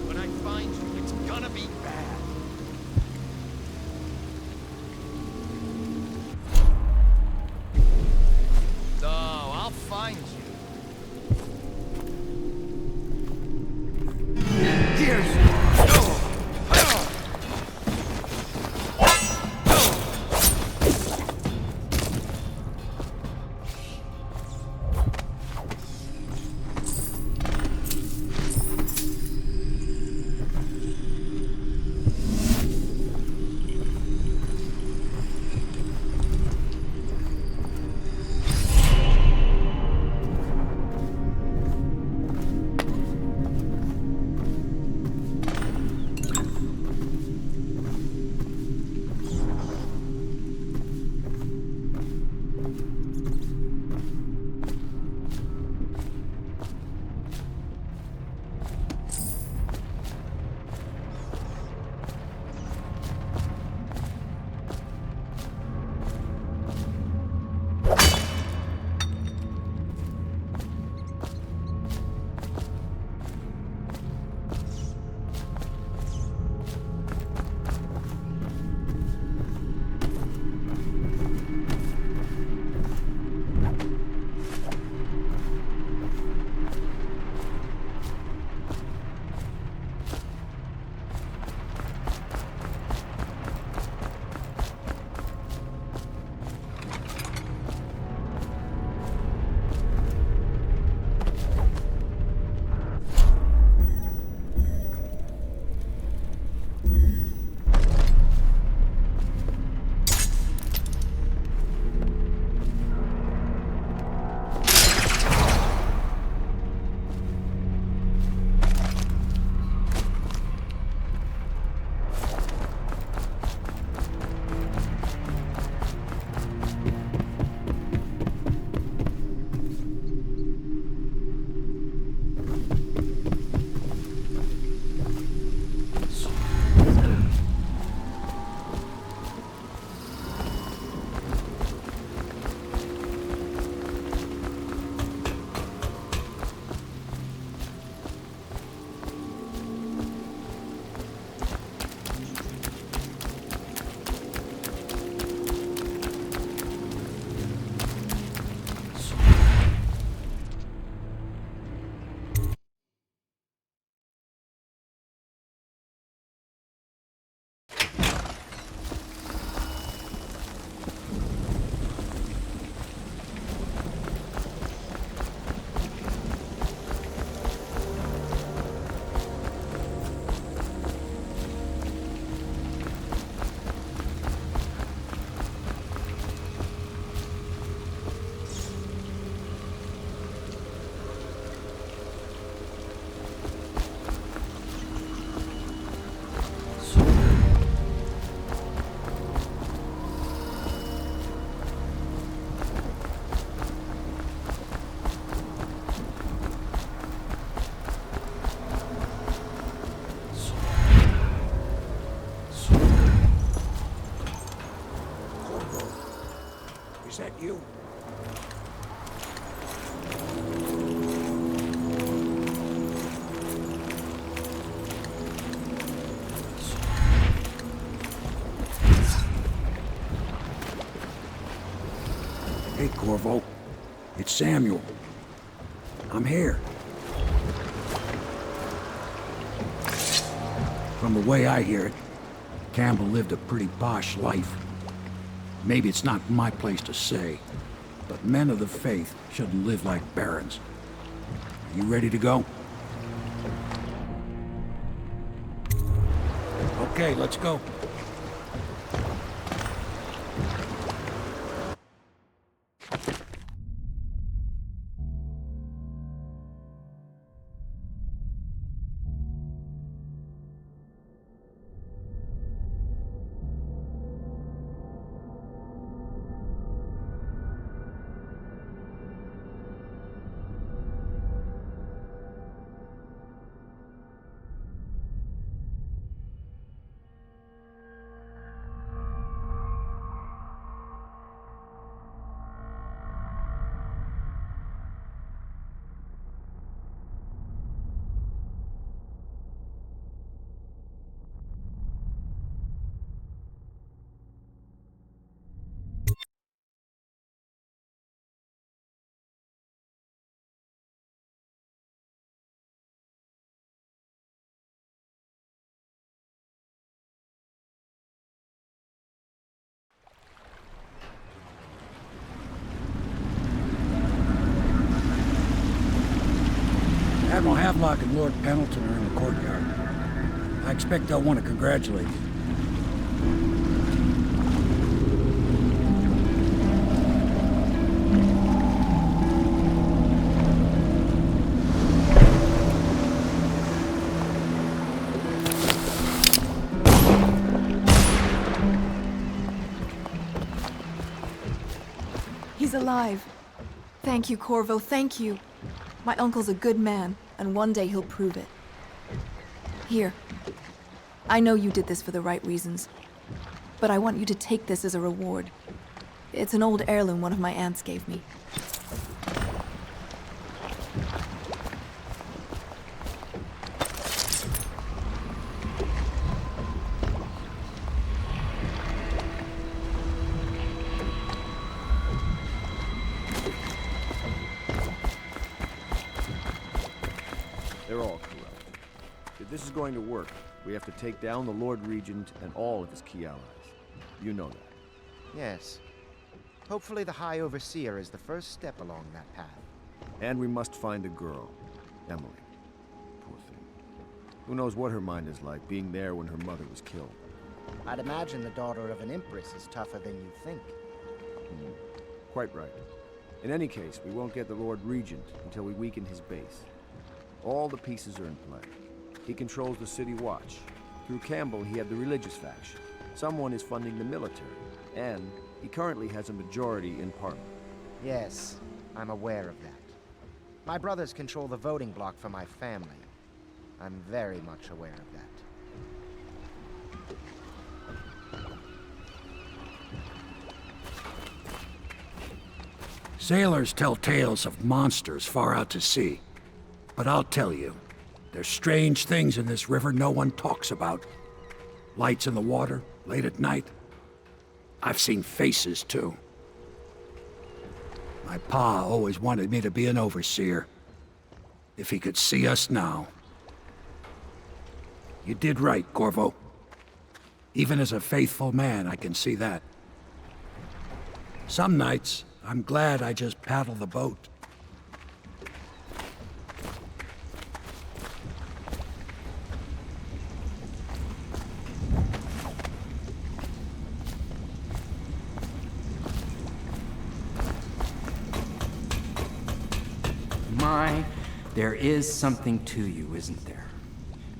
When I find you, it's gonna be bad. Oh, I'll find you. Is that you? Hey, Corvo. It's Samuel. I'm here. From the way I hear it, Campbell lived a pretty posh life. Maybe it's not my place to say, but men of the faith shouldn't live like barons. Are you ready to go? Okay, let's go. Admiral Havelock and Lord Pendleton are in the courtyard. I expect they'll want to congratulate you. He's alive. Thank you, Corvo, thank you. My uncle's a good man, and one day he'll prove it. Here. I know you did this for the right reasons, but I want you to take this as a reward. It's an old heirloom one of my aunts gave me. They're all corrupt. If this is going to work, we have to take down the Lord Regent and all of his key allies. You know that. Yes. Hopefully the High Overseer is the first step along that path. And we must find the girl, Emily. Poor thing. Who knows what her mind is like, being there when her mother was killed. I'd imagine the daughter of an empress is tougher than you think. Quite right. In any case, we won't get the Lord Regent until we weaken his base. All the pieces are in play. He controls the City Watch. Through Campbell, he had the religious faction. Someone is funding the military. And he currently has a majority in Parliament. Yes, I'm aware of that. My brothers control the voting bloc for my family. I'm very much aware of that. Sailors tell tales of monsters far out to sea. But I'll tell you, there's strange things in this river no one talks about. Lights in the water, late at night. I've seen faces, too. My pa always wanted me to be an overseer. If he could see us now. You did right, Corvo. Even as a faithful man, I can see that. Some nights, I'm glad I just paddle the boat. There is something to you, isn't there?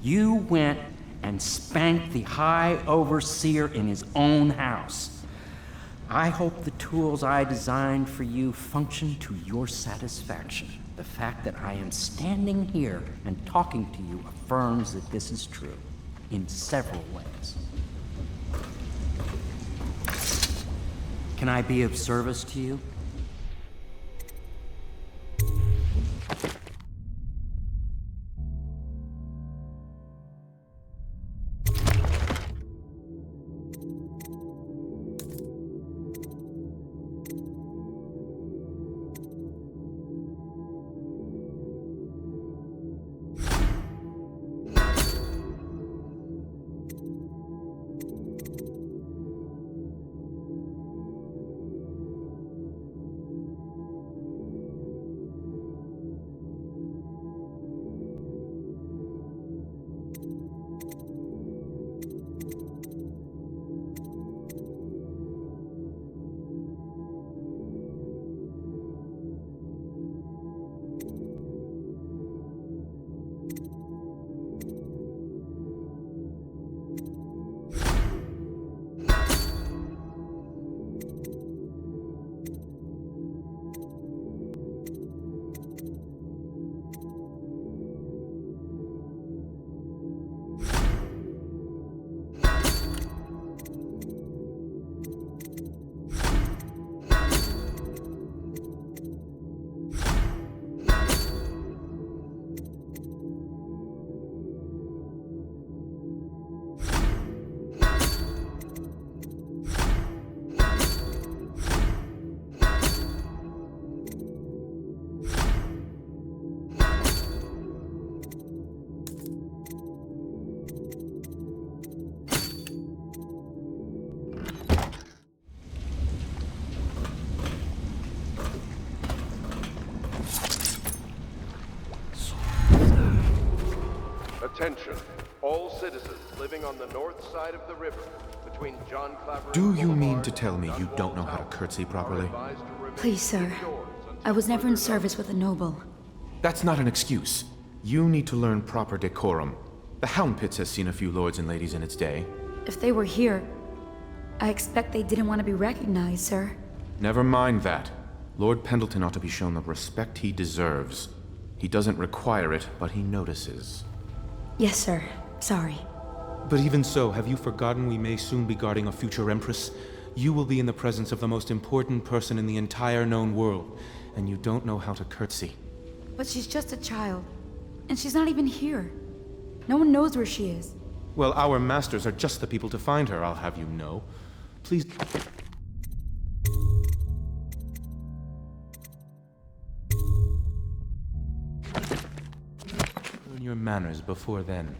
You went and spanked the High Overseer in his own house. I hope the tools I designed for you function to your satisfaction. The fact that I am standing here and talking to you affirms that this is true, in several ways. Can I be of service to you? Attention, all citizens living on the north side of the river between John Clavering. Do you mean to tell me you don't know how to curtsy properly? Please, sir. I was never in service with a noble. That's not an excuse. You need to learn proper decorum. The Hound Pits has seen a few lords and ladies in its day. If they were here, I expect they didn't want to be recognized, sir. Never mind that. Lord Pendleton ought to be shown the respect he deserves. He doesn't require it, but he notices. Yes, sir. Sorry. But even so, have you forgotten we may soon be guarding a future Empress? You will be in the presence of the most important person in the entire known world, and you don't know how to curtsy. But she's just a child, and she's not even here. No one knows where she is. Well, our masters are just the people to find her, I'll have you know. Please... Learn your manners before then.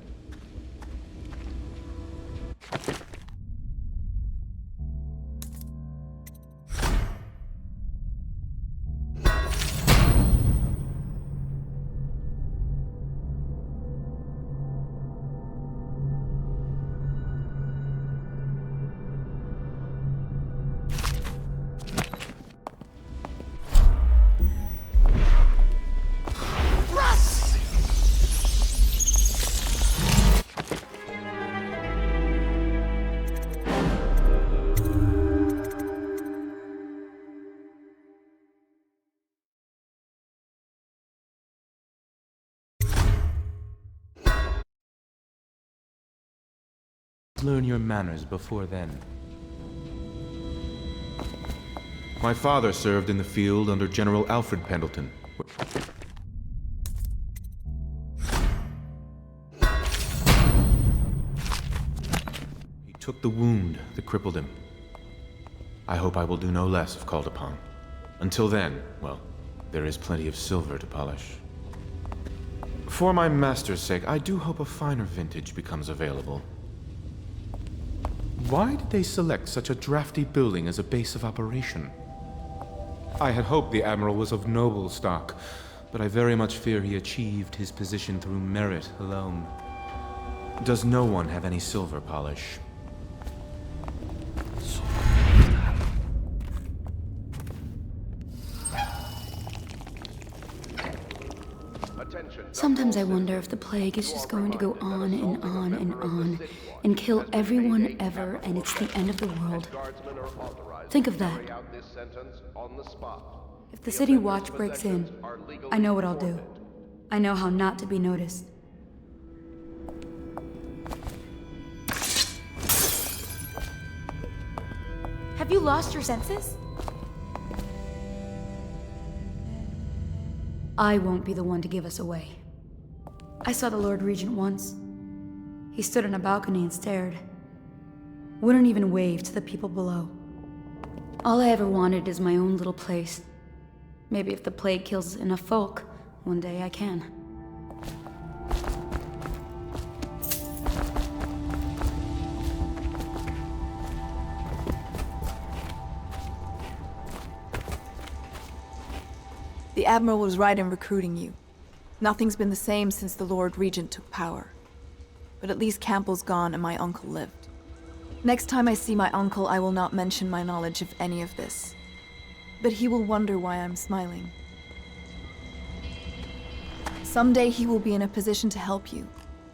Learn your manners before then. My father served in the field under General Alfred Pendleton. He took the wound that crippled him. I hope I will do no less if called upon. Until then, well, there is plenty of silver to polish. For my master's sake, I do hope a finer vintage becomes available. Why did they select such a drafty building as a base of operation? I had hoped the Admiral was of noble stock, but I very much fear he achieved his position through merit alone. Does no one have any silver polish? Sometimes I wonder if the plague is just going to go on and on and on and kill everyone ever, and it's the end of the world. Think of that. If the city watch breaks in, I know what I'll do. I know how not to be noticed. Have You lost your senses? I won't be the one to give us away. I saw the Lord Regent once. He stood on a balcony and stared. Wouldn't even wave to the people below. All I ever wanted is my own little place. Maybe if the plague kills enough folk, one day I can. The Admiral was right in recruiting you. Nothing's been the same since the Lord Regent took power. But at least Campbell's gone and my uncle lived. Next time I see my uncle, I will not mention my knowledge of any of this. But he will wonder why I'm smiling. Someday he will be in a position to help you,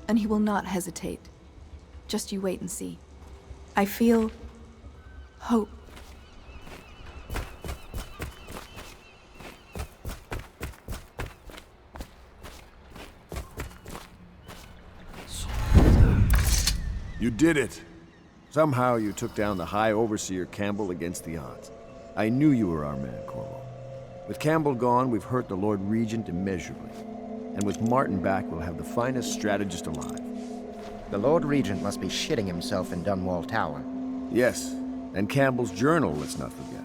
and he will not hesitate. Just you wait and see. I feel hope. You did it! Somehow you took down the High Overseer Campbell against the odds. I knew you were our man, Corvo. With Campbell gone, we've hurt the Lord Regent immeasurably. And with Martin back, we'll have the finest strategist alive. The Lord Regent must be shitting himself in Dunwall Tower. Yes, and Campbell's journal, let's not forget.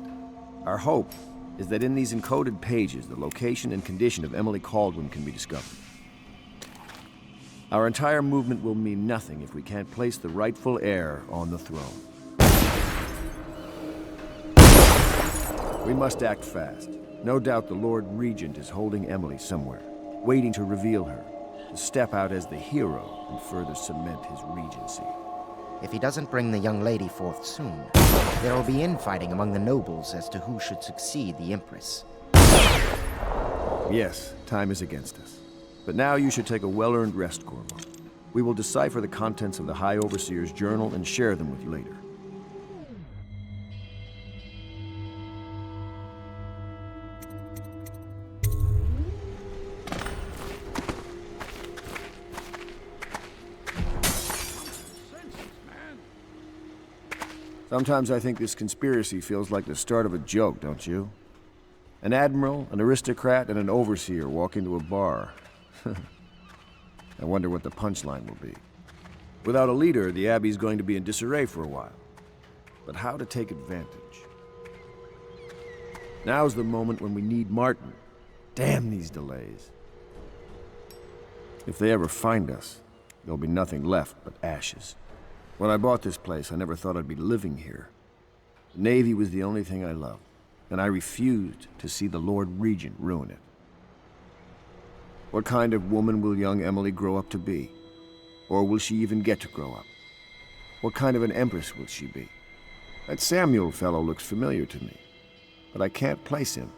Our hope is that in these encoded pages, the location and condition of Emily Kaldwin can be discovered. Our entire movement will mean nothing if we can't place the rightful heir on the throne. We must act fast. No doubt the Lord Regent is holding Emily somewhere, waiting to reveal her, to step out as the hero and further cement his regency. If he doesn't bring the young lady forth soon, there will be infighting among the nobles as to who should succeed the Empress. Yes, time is against us. But now you should take a well-earned rest, Corvo. We will decipher the contents of the High Overseer's journal and share them with you later. Sometimes I think this conspiracy feels like the start of a joke, don't you? An admiral, an aristocrat, and an overseer walk into a bar. I wonder what the punchline will be. Without a leader, the Abbey's going to be in disarray for a while. But how to take advantage? Now's the moment when we need Martin. Damn these delays. If they ever find us, there'll be nothing left but ashes. When I bought this place, I never thought I'd be living here. The Navy was the only thing I loved, and I refused to see the Lord Regent ruin it. What kind of woman will young Emily grow up to be? Or will she even get to grow up? What kind of an empress will she be? That Samuel fellow looks familiar to me, but I can't place him.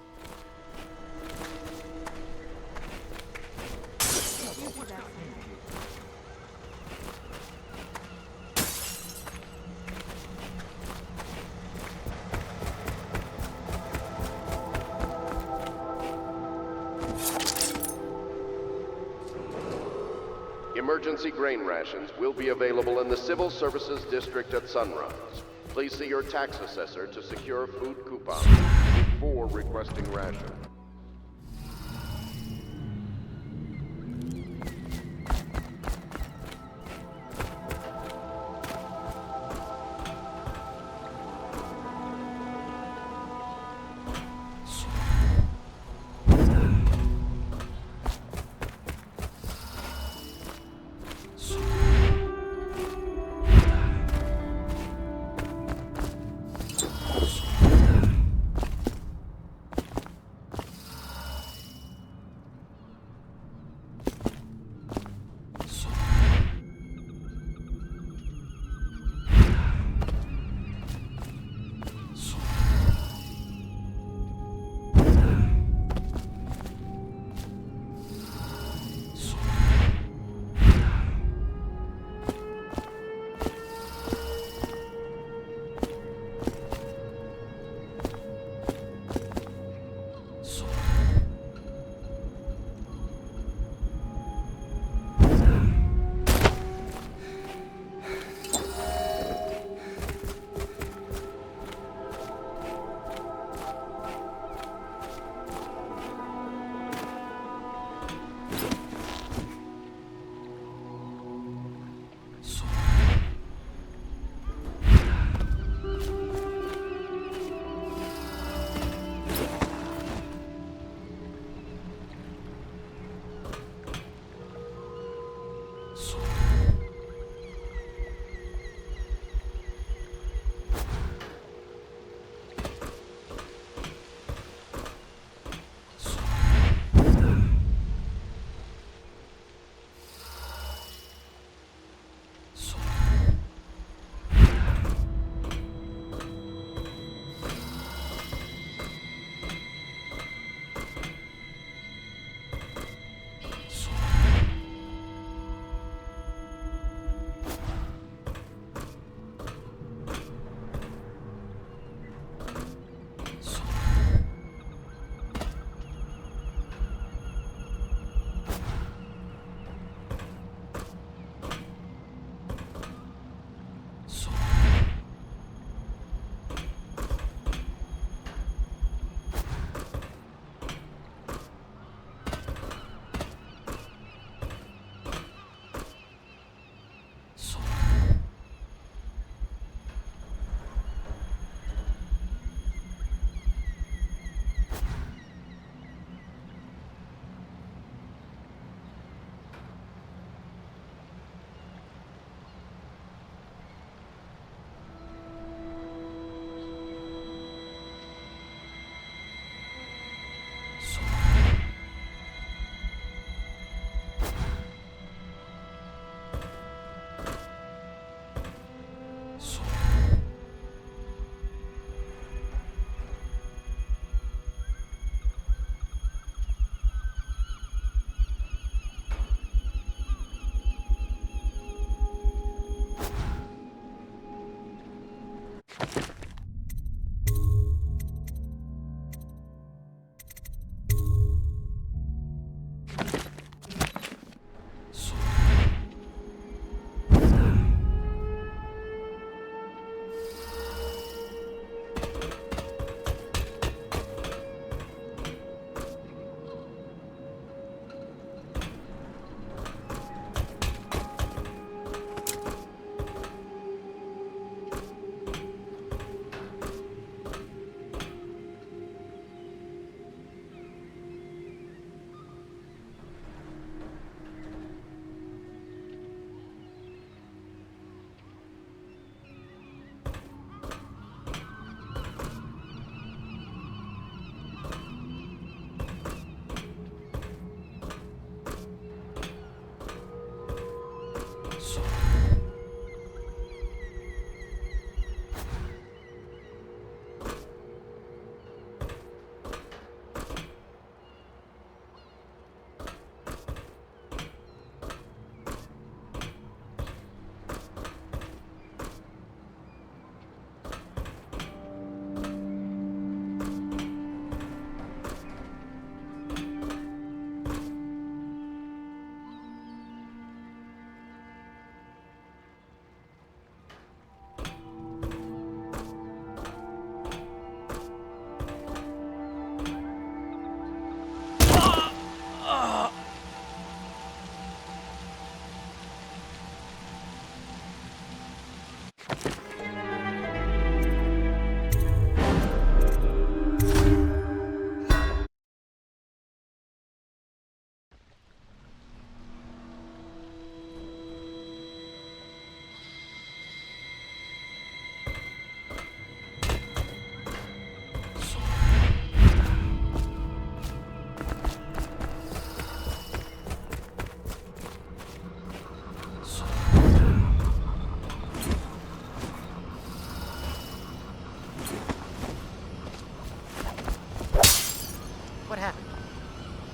Emergency grain rations will be available in the Civil Services District at sunrise. Please see your tax assessor to secure food coupons before requesting ration.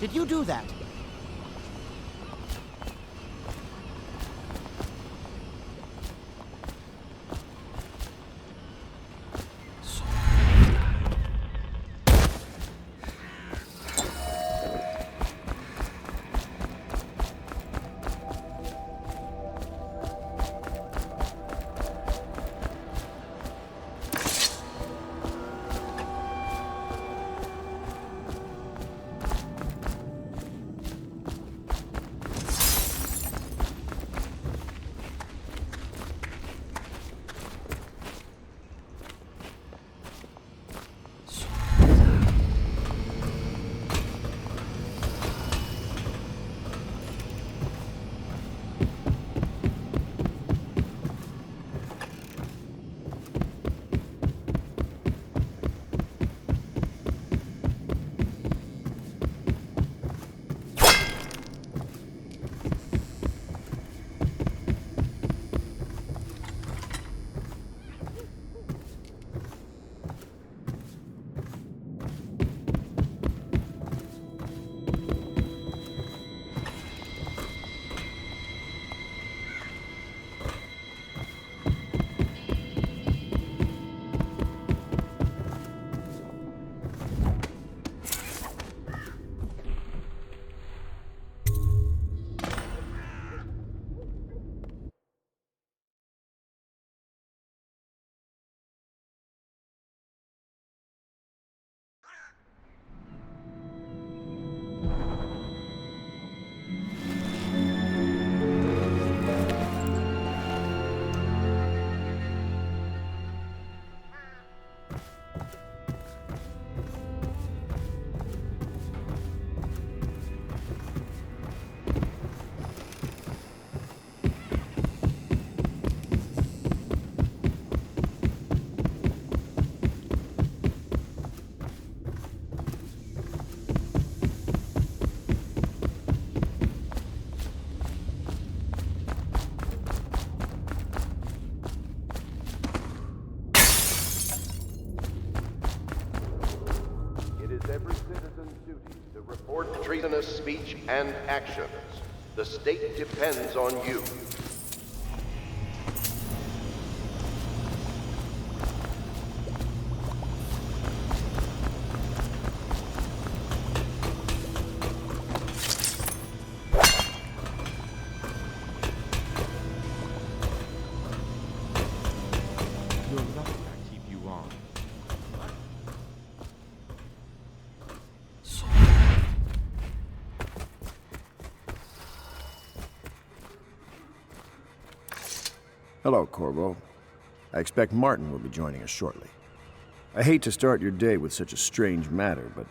Did you do that? treasonous speech and actions. The state depends on you. You're lucky I keep you on. Hello, Corvo. I expect Martin will be joining us shortly. I hate to start your day with such a strange matter, but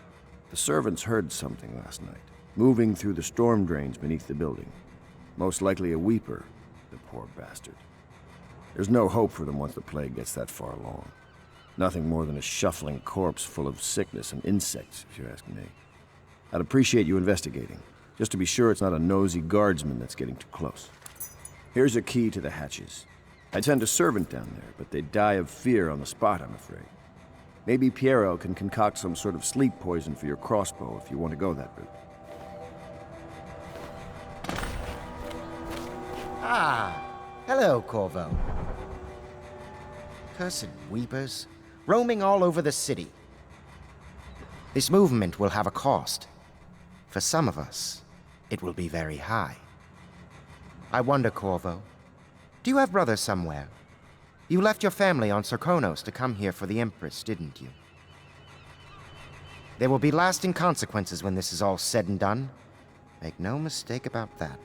the servants heard something last night, moving through the storm drains beneath the building. Most likely a weeper, the poor bastard. There's no hope for them once the plague gets that far along. Nothing more than a shuffling corpse full of sickness and insects, if you ask me. I'd appreciate you investigating, just to be sure it's not a nosy guardsman that's getting too close. Here's a key to the hatches. I'd send a servant down there, but they'd die of fear on the spot, I'm afraid. Maybe Piero can concoct some sort of sleep poison for your crossbow if you want to go that route. Ah, hello, Corvo. Cursed weepers, roaming all over the city. This movement will have a cost. For some of us, it will be very high. I wonder, Corvo, do you have brothers somewhere? You left your family on Sarkonos to come here for the Empress, didn't you? There will be lasting consequences when this is all said and done. Make no mistake about that.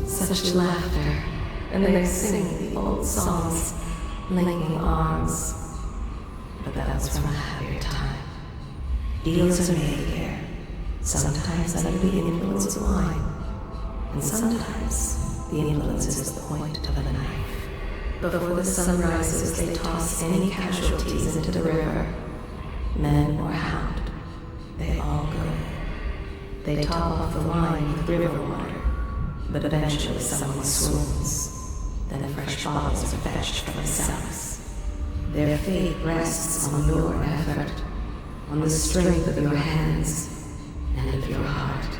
Such laughter, and they sing the old songs, linking arms. But that was from a happier time. Deals are made here, sometimes under the influence of wine, and sometimes the influence is the point of a knife. Before the sun rises, they toss any casualties into the river, men or hound. They all go. They top off the wine with river water. But eventually someone swoons. Then fresh bottles are fetched from the cellars. Their fate rests on your effort, on the strength of your hands and of your heart.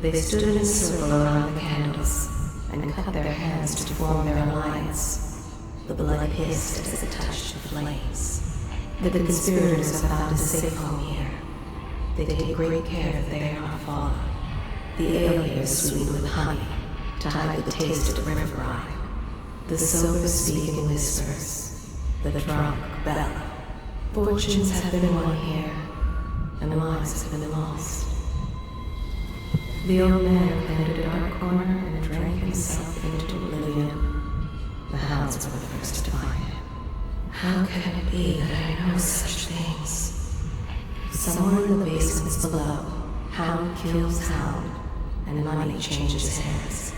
They stood in a circle around the candles and cut their hands to form their alliance. The blood hissed as it touched the flames. The conspirators have found a safe home here. They take great care that they are not followed. The ale here is sweet with honey, to hide the taste of river brine. The sober speak in whispers, the drunk bellow. Fortunes have been won here, and lives have been lost. The old man planted a dark corner and drank himself into oblivion. The hounds were the first to find him. How can it be that I know such things? Somewhere in the basements below, hound kills hound, and money changes hands.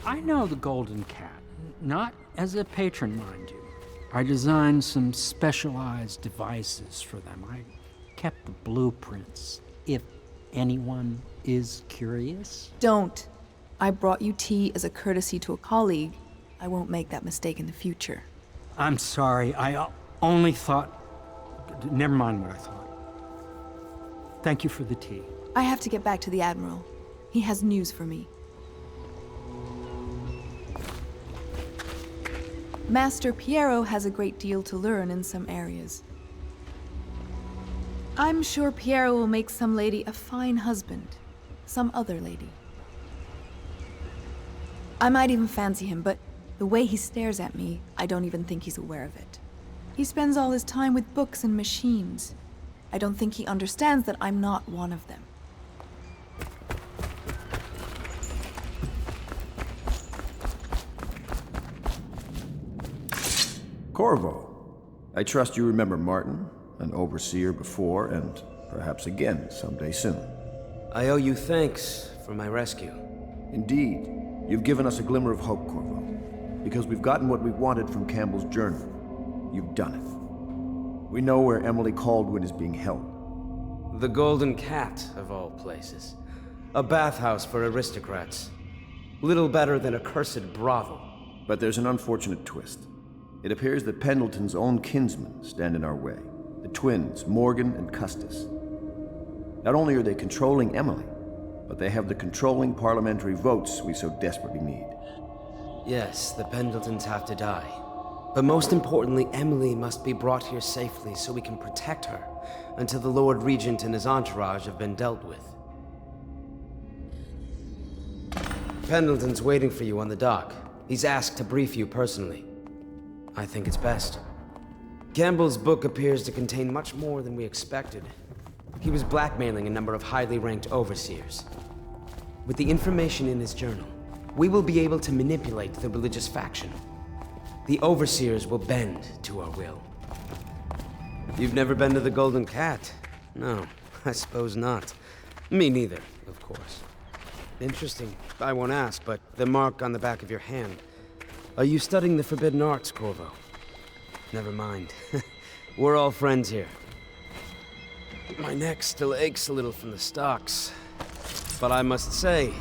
I know the Golden Cat. Not as a patron, mind you. I designed some specialized devices for them. I kept the blueprints, if anyone is curious. Don't. I brought you tea as a courtesy to a colleague. I won't make that mistake in the future. I'm sorry, I only thought... Never mind what I thought. Thank you for the tea. I have to get back to the Admiral. He has news for me. Master Piero has a great deal to learn in some areas. I'm sure Piero will make some lady a fine husband. Some other lady. I might even fancy him, but the way he stares at me, I don't even think he's aware of it. He spends all his time with books and machines. I don't think he understands that I'm not one of them. Corvo. I trust you remember Martin, an overseer before, and perhaps again someday soon. I owe you thanks for my rescue. Indeed. You've given us a glimmer of hope, Corvo. Because we've gotten what we wanted from Campbell's journal. You've done it. We know where Emily Caldwin is being held. The Golden Cat, of all places. A bathhouse for aristocrats. Little better than a cursed brothel. But there's an unfortunate twist. It appears that Pendleton's own kinsmen stand in our way. The twins, Morgan and Custis. Not only are they controlling Emily, but they have the controlling parliamentary votes we so desperately need. Yes, the Pendletons have to die. But most importantly, Emily must be brought here safely so we can protect her until the Lord Regent and his entourage have been dealt with. Pendleton's waiting for you on the dock. He's asked to brief you personally. I think it's best. Campbell's book appears to contain much more than we expected. He was blackmailing a number of highly ranked overseers. With the information in his journal, we will be able to manipulate the religious faction. The overseers will bend to our will. You've never been to the Golden Cat? No, I suppose not. Me neither, of course. Interesting. I won't ask, but the mark on the back of your hand. Are you studying the forbidden arts, Corvo? Never mind. We're all friends here. My neck still aches a little from the stocks. But I must say,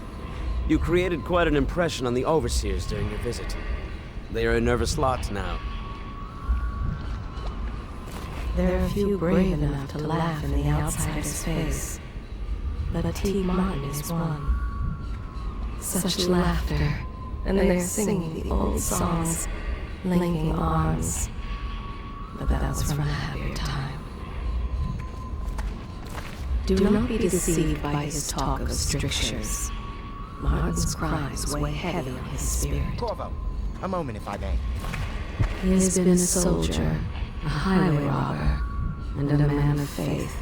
you created quite an impression on the overseers during your visit. They are a nervous lot now. There are few brave enough to laugh in the outsider's face, but T. Martin is one. Such laughter, and they're singing the old songs, linking arms. But that was from a happier time. Do not be deceived by his talk of strictures. Martin's crimes weigh heavy on his spirit. Corvo, a moment if I may. He has been a soldier, a highway robber, and a man of faith.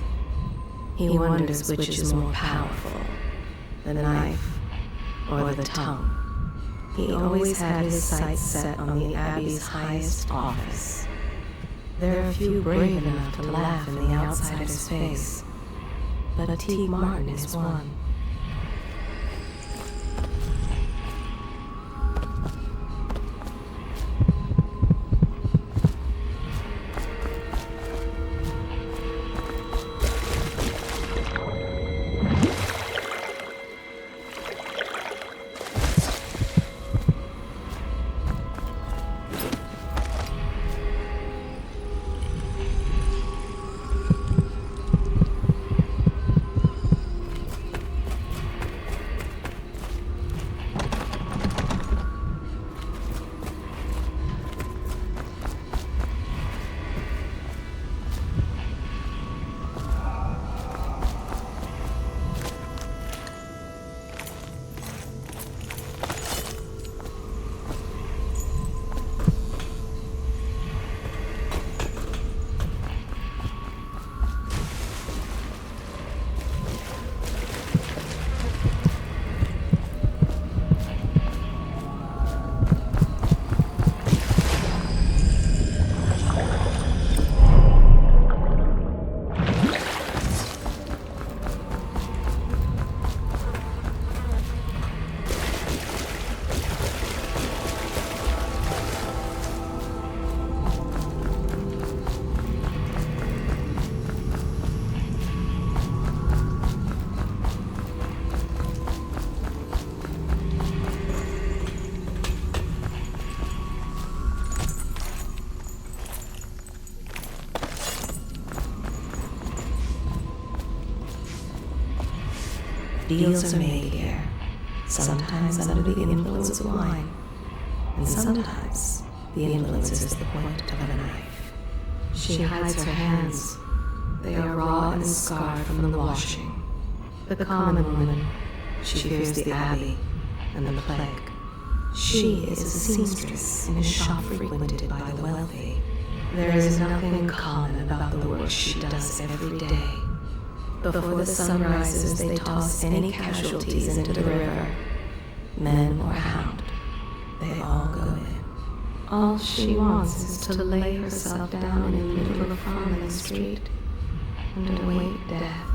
He wonders which is more powerful, the knife or the tongue. He always had his sights set on the Abbey's highest office. There are few brave enough to laugh in the outsider's face, but T. Martin is one. Deals are made here, sometimes under the influence of wine, and sometimes the influence is the point of a knife. She hides her hands. They are raw and scarred from the washing. The common woman, she fears the abbey and the plague. She is a seamstress in a shop frequented by the wealthy. There is nothing common about the work she does every day. Before the sun rises, they toss any casualties into the river. Men or hound, they all go in. All she wants is to lay herself down in the middle of Farming Street and await death.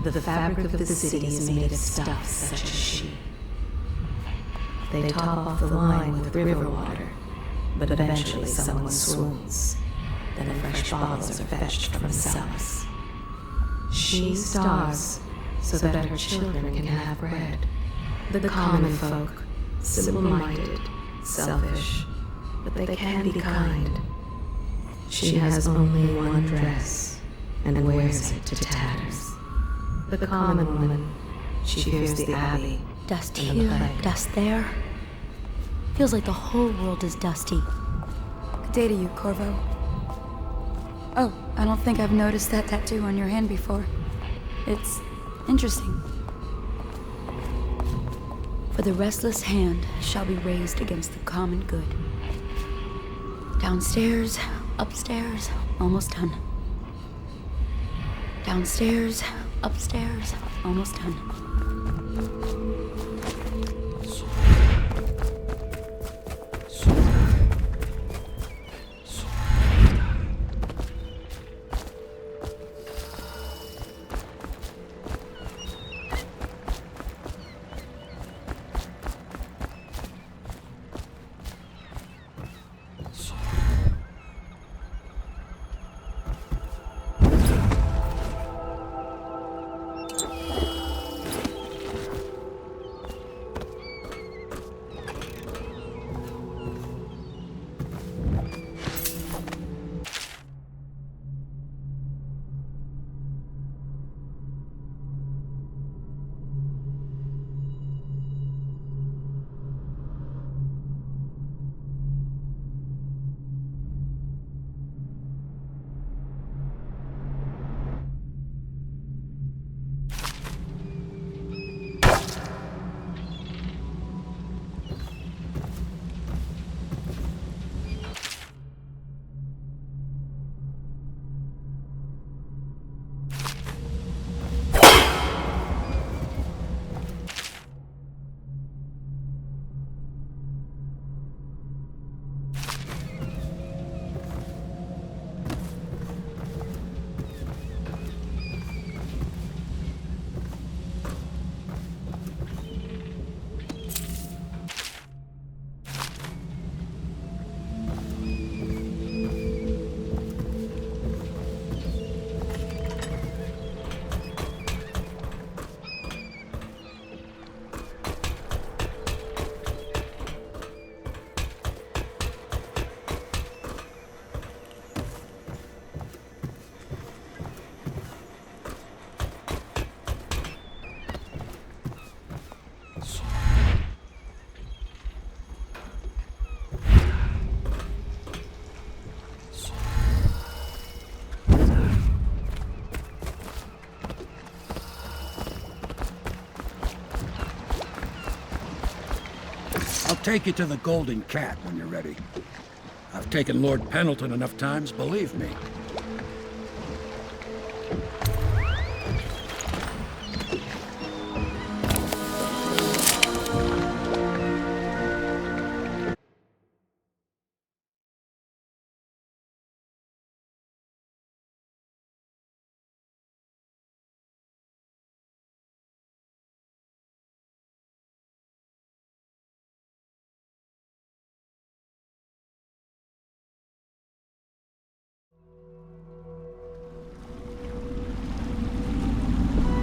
The fabric of the city is made of stuff such as she. They top off the wine with river water, but eventually someone swoons. Then fresh bottles are fetched from cellars. She starves so that her children can have bread. The common folk, simple-minded, selfish, but they can be kind. She has only one dress and wears it to tatters. The common woman, she fears the abbey. Dust here, dust there. Feels like the whole world is dusty. Good day to you, Corvo. Oh, I don't think I've noticed that tattoo on your hand before. It's interesting. For the restless hand shall be raised against the common good. Downstairs, upstairs, almost done. Downstairs, upstairs, almost done. I'll take you to the Golden Cat when you're ready. I've taken Lord Pendleton enough times, believe me.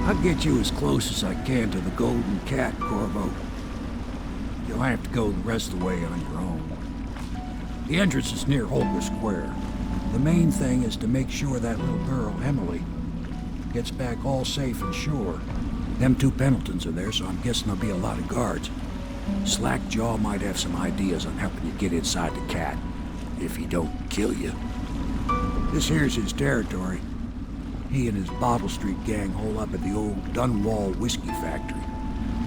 I'll get you as close as I can to the Golden Cat, Corvo. You'll have to go the rest of the way on your own. The entrance is near Holger Square. The main thing is to make sure that little girl, Emily, gets back all safe and sure. Them two Pendletons are there, so I'm guessing there'll be a lot of guards. Slackjaw might have some ideas on helping you get inside the cat, if he don't kill you. This here's his territory. He and his Bottle Street gang hole up at the old Dunwall whiskey factory.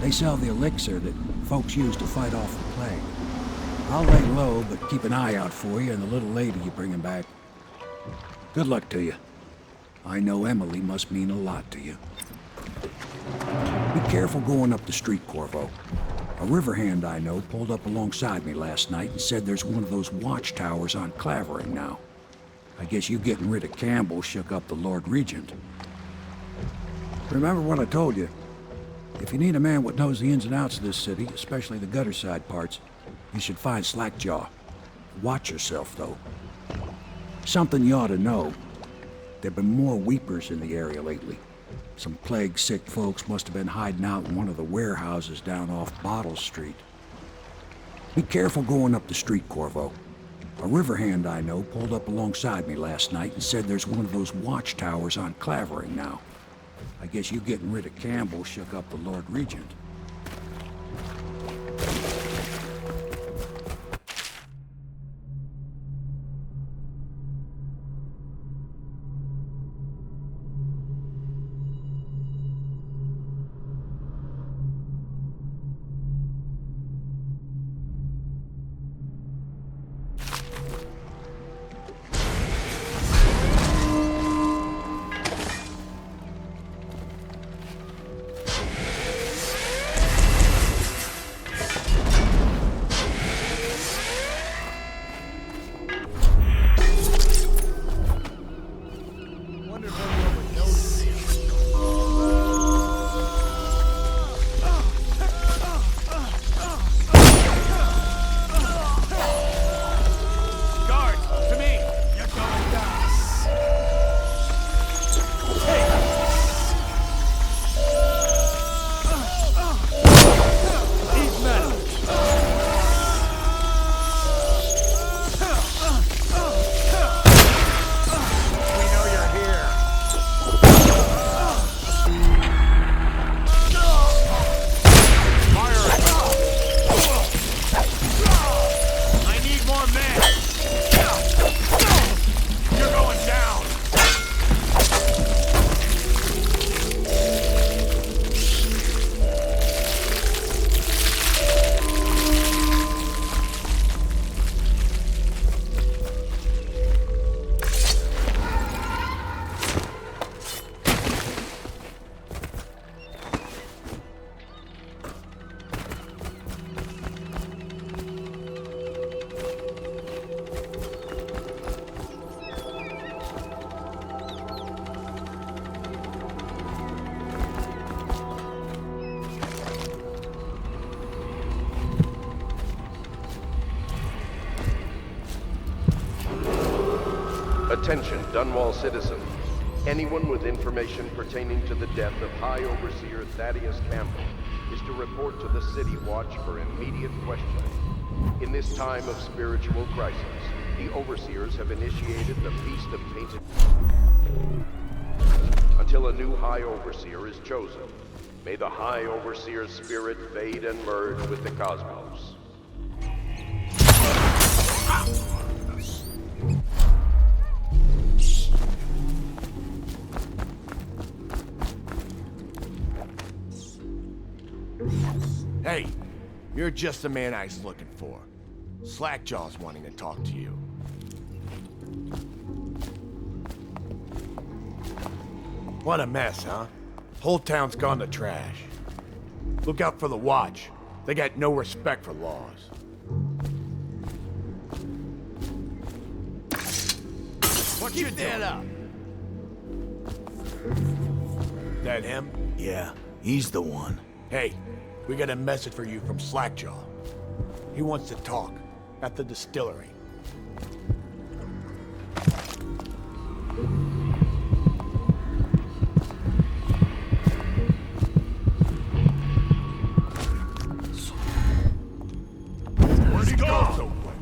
They sell the elixir that folks use to fight off the plague. I'll lay low, but keep an eye out for you and the little lady you bring him back. Good luck to you. I know Emily must mean a lot to you. Be careful going up the street, Corvo. A river hand I know pulled up alongside me last night and said there's one of those watchtowers on Clavering now. I guess you getting rid of Campbell shook up the Lord Regent. Remember what I told you. If you need a man what knows the ins and outs of this city, especially the gutter side parts, you should find Slackjaw. Watch yourself, though. Something you ought to know. There've been more weepers in the area lately. Some plague-sick folks must have been hiding out in one of the warehouses down off Bottle Street. Be careful going up the street, Corvo. A river hand I know pulled up alongside me last night and said there's one of those watchtowers on Clavering now. I guess you getting rid of Campbell shook up the Lord Regent. Attention, Dunwall citizens. Anyone with information pertaining to the death of High Overseer Thaddeus Campbell is to report to the City Watch for immediate questioning. In this time of spiritual crisis, the Overseers have initiated the Feast of Painted until a new High Overseer is chosen. May the High Overseer's spirit fade and merge with the cosmos. Hey, you're just the man I was looking for. Slackjaw's wanting to talk to you. What a mess, huh? Whole town's gone to trash. Look out for the Watch. They got no respect for laws. What you that up? That him? Yeah, he's the one. Hey, we got a message for you from Slackjaw. He wants to talk at the distillery. Where'd he go so quick?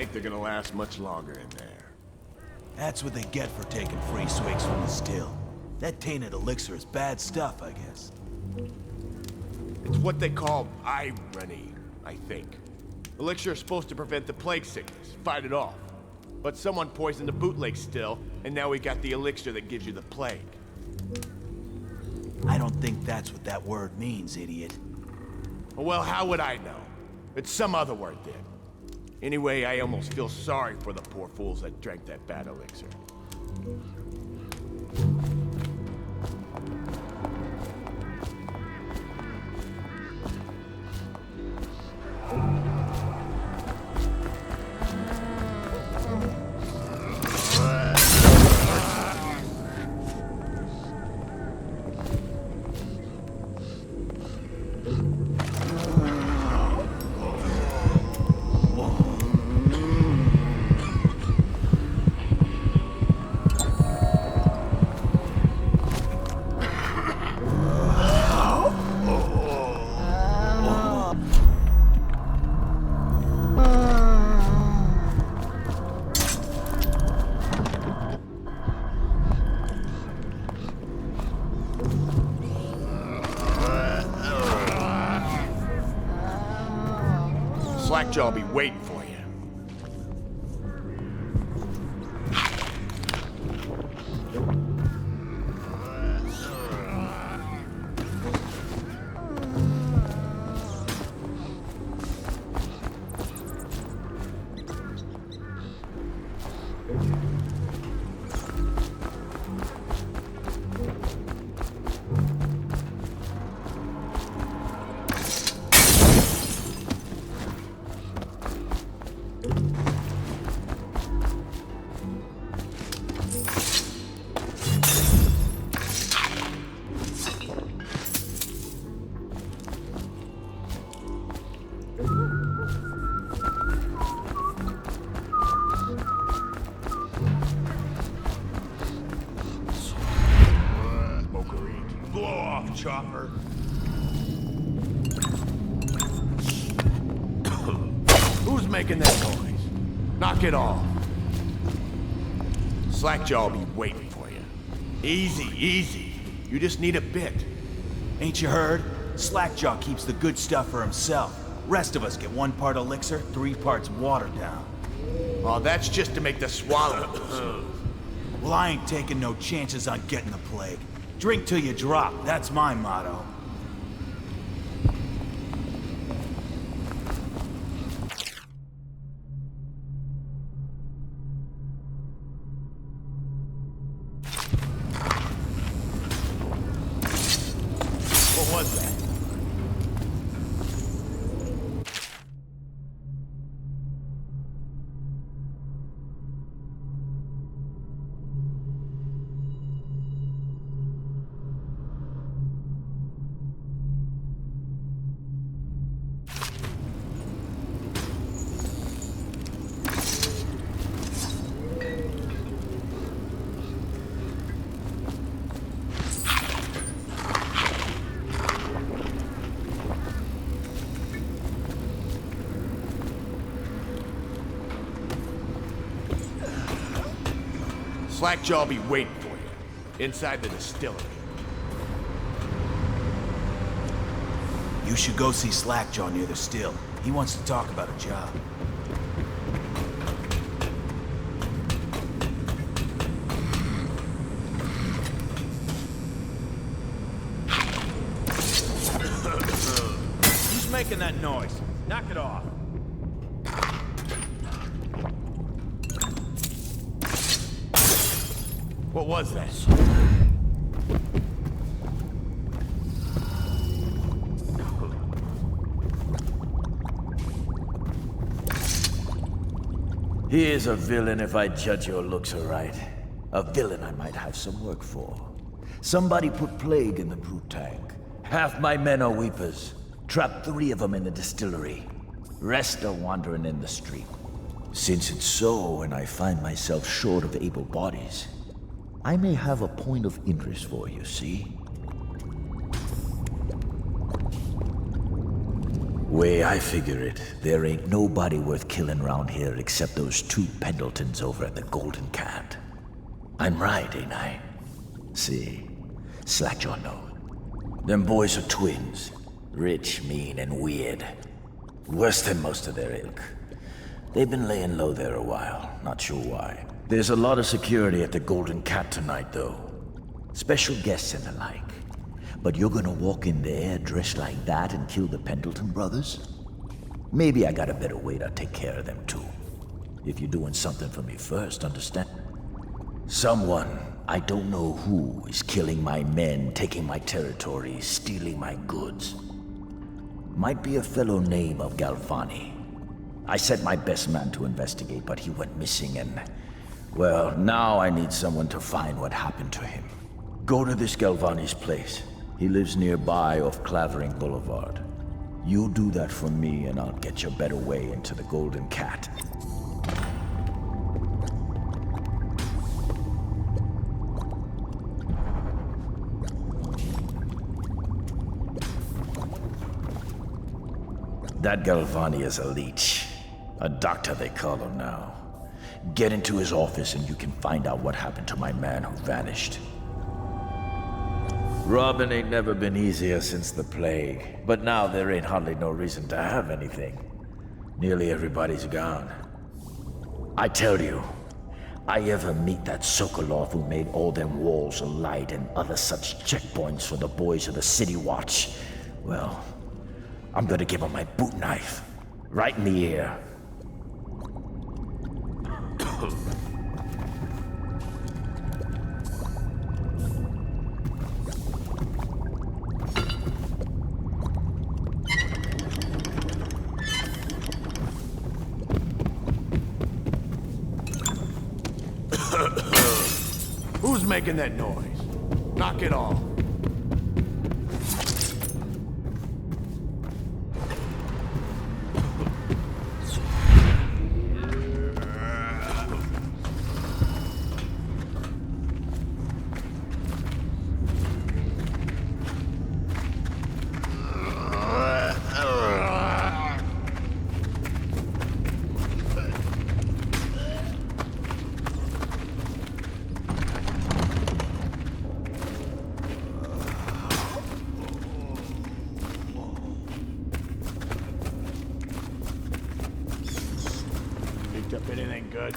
think they're gonna last much longer in there. That's what they get for taking free swigs from the still. That tainted elixir is bad stuff, I guess. It's what they call irony, I think. Elixir is supposed to prevent the plague sickness, fight it off. But someone poisoned the bootleg still, and now we got the elixir that gives you the plague. I don't think that's what that word means, idiot. Well, how would I know? It's some other word then. Anyway, I almost feel sorry for the poor fools that drank that bad elixir. Slackjaw will be waiting for you. Chopper. Who's making that noise? Knock it off. Slackjaw will be waiting for you. Easy, easy. You just need a bit. Ain't you heard? Slackjaw keeps the good stuff for himself. Rest of us get 1 part elixir, 3 parts water down. Oh, that's just to make the swallow smooth. Well, I ain't taking no chances on getting the plague. Drink till you drop, that's my motto. What was that? Slackjaw will be waiting for you, inside the distillery. You should go see Slackjaw near the still. He wants to talk about a job. Who's making that noise? Knock it off. What was that? He is a villain if I judge your looks aright. A villain I might have some work for. Somebody put plague in the brute tank. Half my men are weepers. Trapped 3 of them in the distillery. Rest are wandering in the street. Since it's so, and I find myself short of able bodies, I may have a point of interest for you, see? Way I figure it, there ain't nobody worth killing around here except those two Pendletons over at the Golden Cat. I'm right, ain't I? See, slack your nose. Them boys are twins. Rich, mean, and weird. Worse than most of their ilk. They've been laying low there a while, not sure why. There's a lot of security at the Golden Cat tonight, though. Special guests and the like. But you're gonna walk in there dressed like that and kill the Pendleton brothers? Maybe I got a better way to take care of them too. If you're doing something for me first, understand? Someone, I don't know who, is killing my men, taking my territory, stealing my goods. Might be a fellow named of Galvani. I sent my best man to investigate, but he went missing and... well, now I need someone to find what happened to him. Go to this Galvani's place. He lives nearby off Clavering Boulevard. You do that for me and I'll get you a better way into the Golden Cat. That Galvani is a leech. A doctor they call him now. Get into his office and you can find out what happened to my man who vanished. Robbing ain't never been easier since the plague, but now there ain't hardly no reason to have anything. Nearly everybody's gone. I tell you, I ever meet that Sokolov who made all them walls of light and other such checkpoints for the boys of the City Watch, well, I'm gonna give him my boot knife, right in the ear. Who's making that noise? Knock it off. Picked up anything good?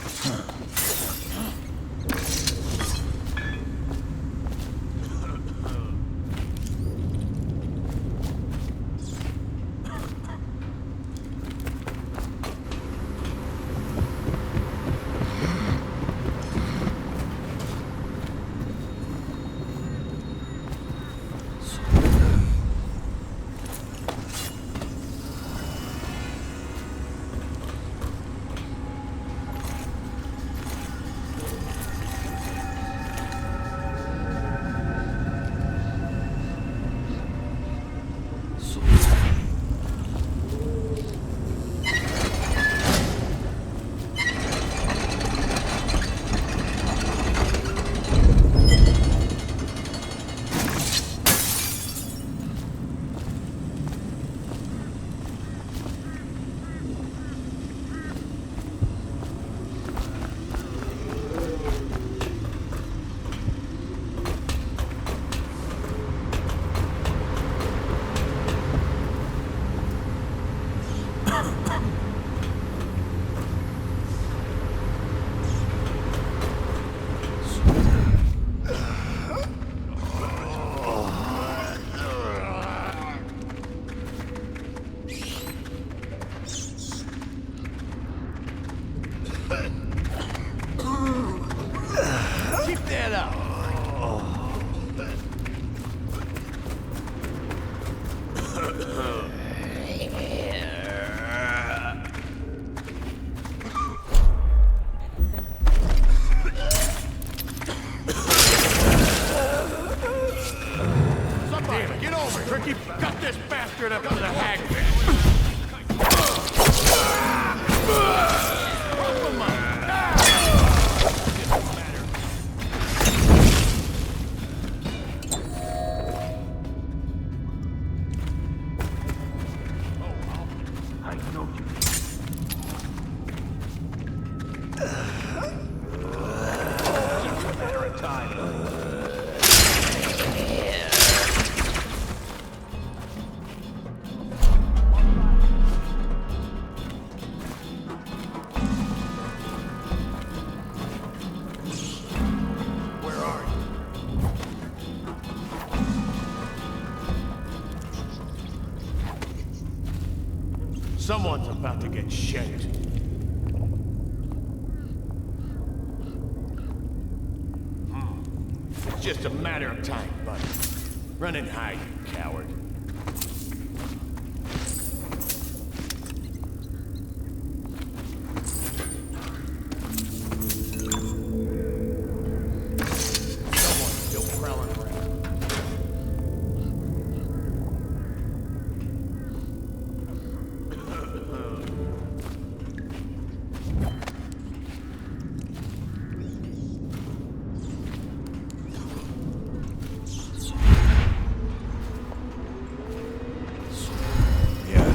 Cut this bastard up to the hagman! Someone's about to get shanked. It's just a matter of time, buddy. Run and hide, you coward. Someone's still prowling around.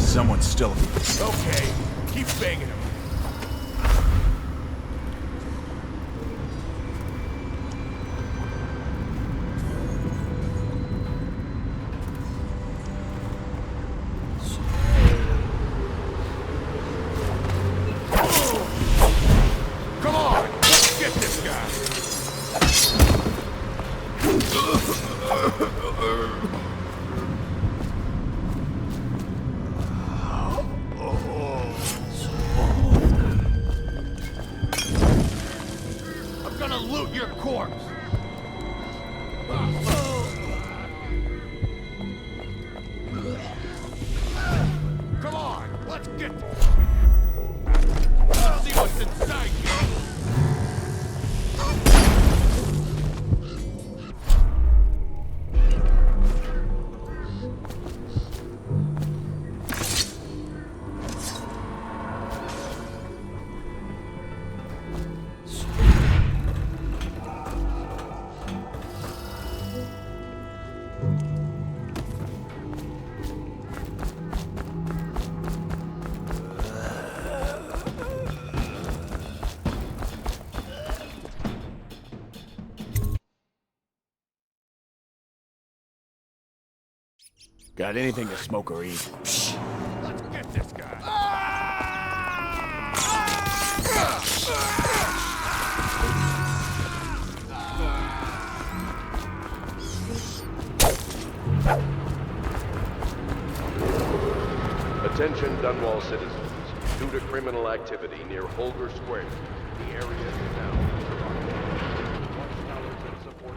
Someone's still... Okay, keep banging him. Come on, let's get this guy. Loot your corpse! Come on, let's get... Let's see what's inside you! Got anything to smoke or eat? Let's get this guy! Attention Dunwall citizens. Due to criminal activity near Holger Square, the area is now Watchtowers and support.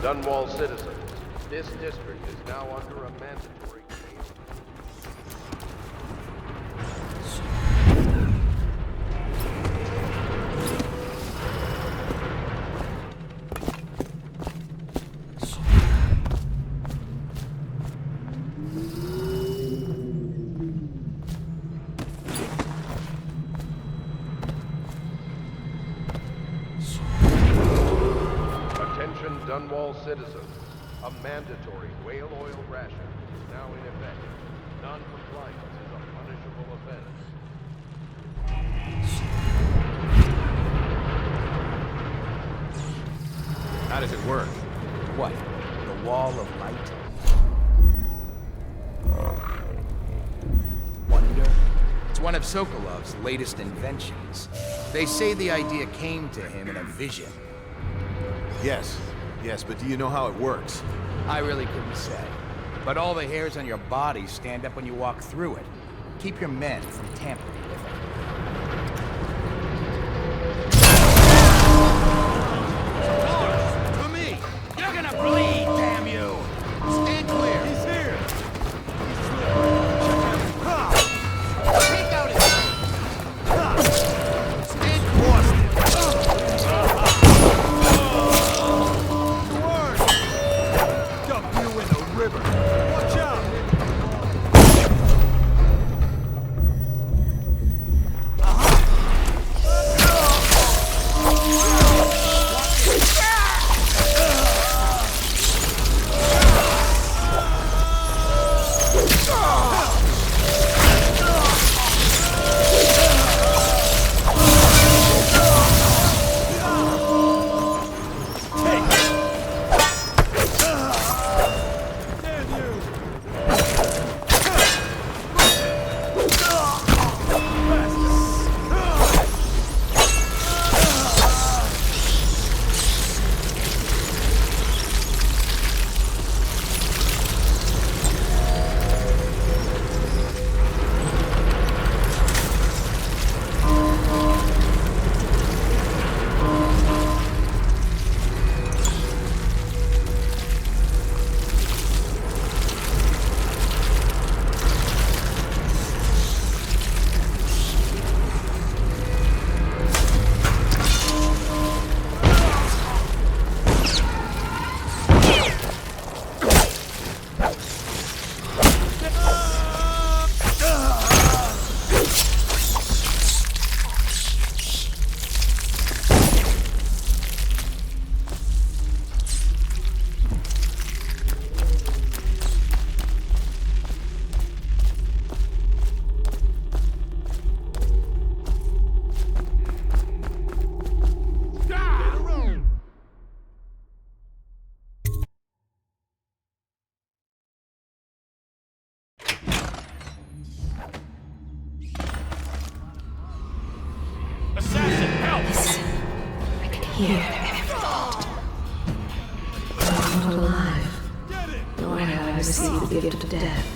Dunwall citizens, this district is now under a mandatory cleanup. Attention Dunwall citizens, a mandatory whale oil ration is now in effect. Non-compliance is a punishable offense. How does it work? What? The wall of light? Wonder? It's one of Sokolov's latest inventions. They say the idea came to him in a vision. Yes, but do you know how it works? I really couldn't say. But all the hairs on your body stand up when you walk through it. Keep your men from tampering with it. For me! You're gonna bleed, damn you! Stand clear! He's here! Take out his head! Stand crossed! Dump you in the river! Watch out! Here, every thought. I'm not alive, nor have I received the gift of death.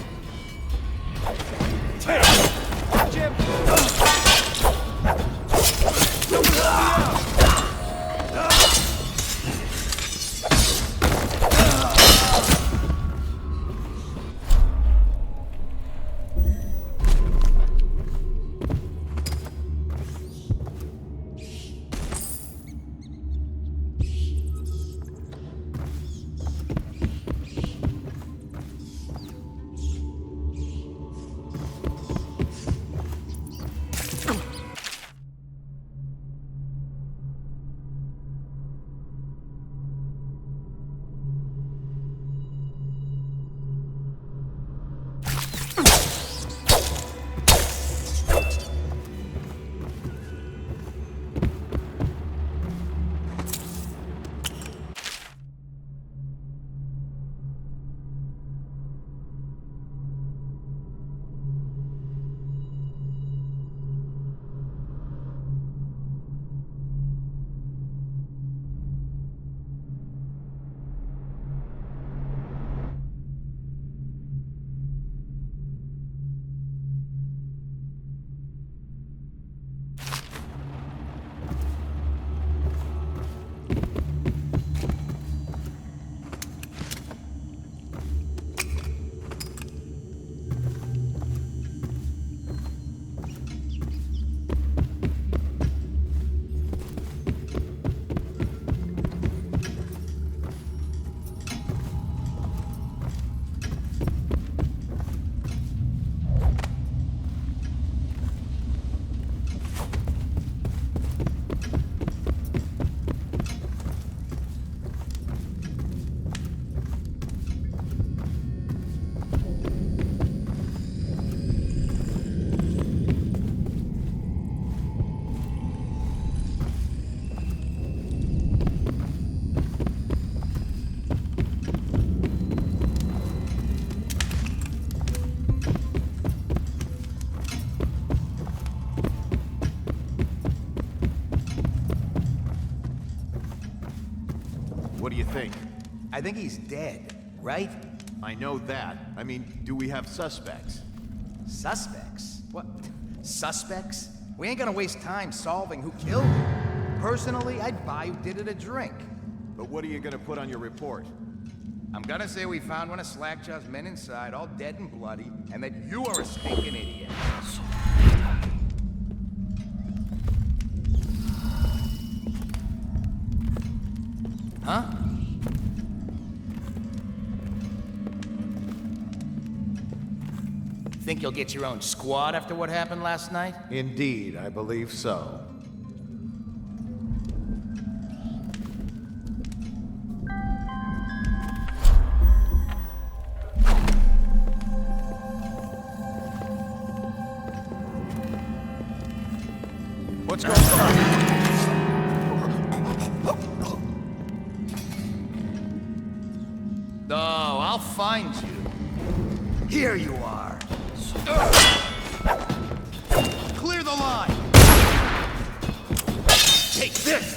What do you think? I think he's dead, right? I know that. I mean, do we have suspects? Suspects? What? Suspects? We ain't gonna waste time solving who killed him. Personally, I'd buy who did it a drink. But what are you gonna put on your report? I'm gonna say we found one of Slackjaw's men inside, all dead and bloody, and that you are a stinking idiot. Huh? Think you'll get your own squad after what happened last night? Indeed, I believe so. What's going on? Oh, I'll find you. Here you are. Clear the line. Take this.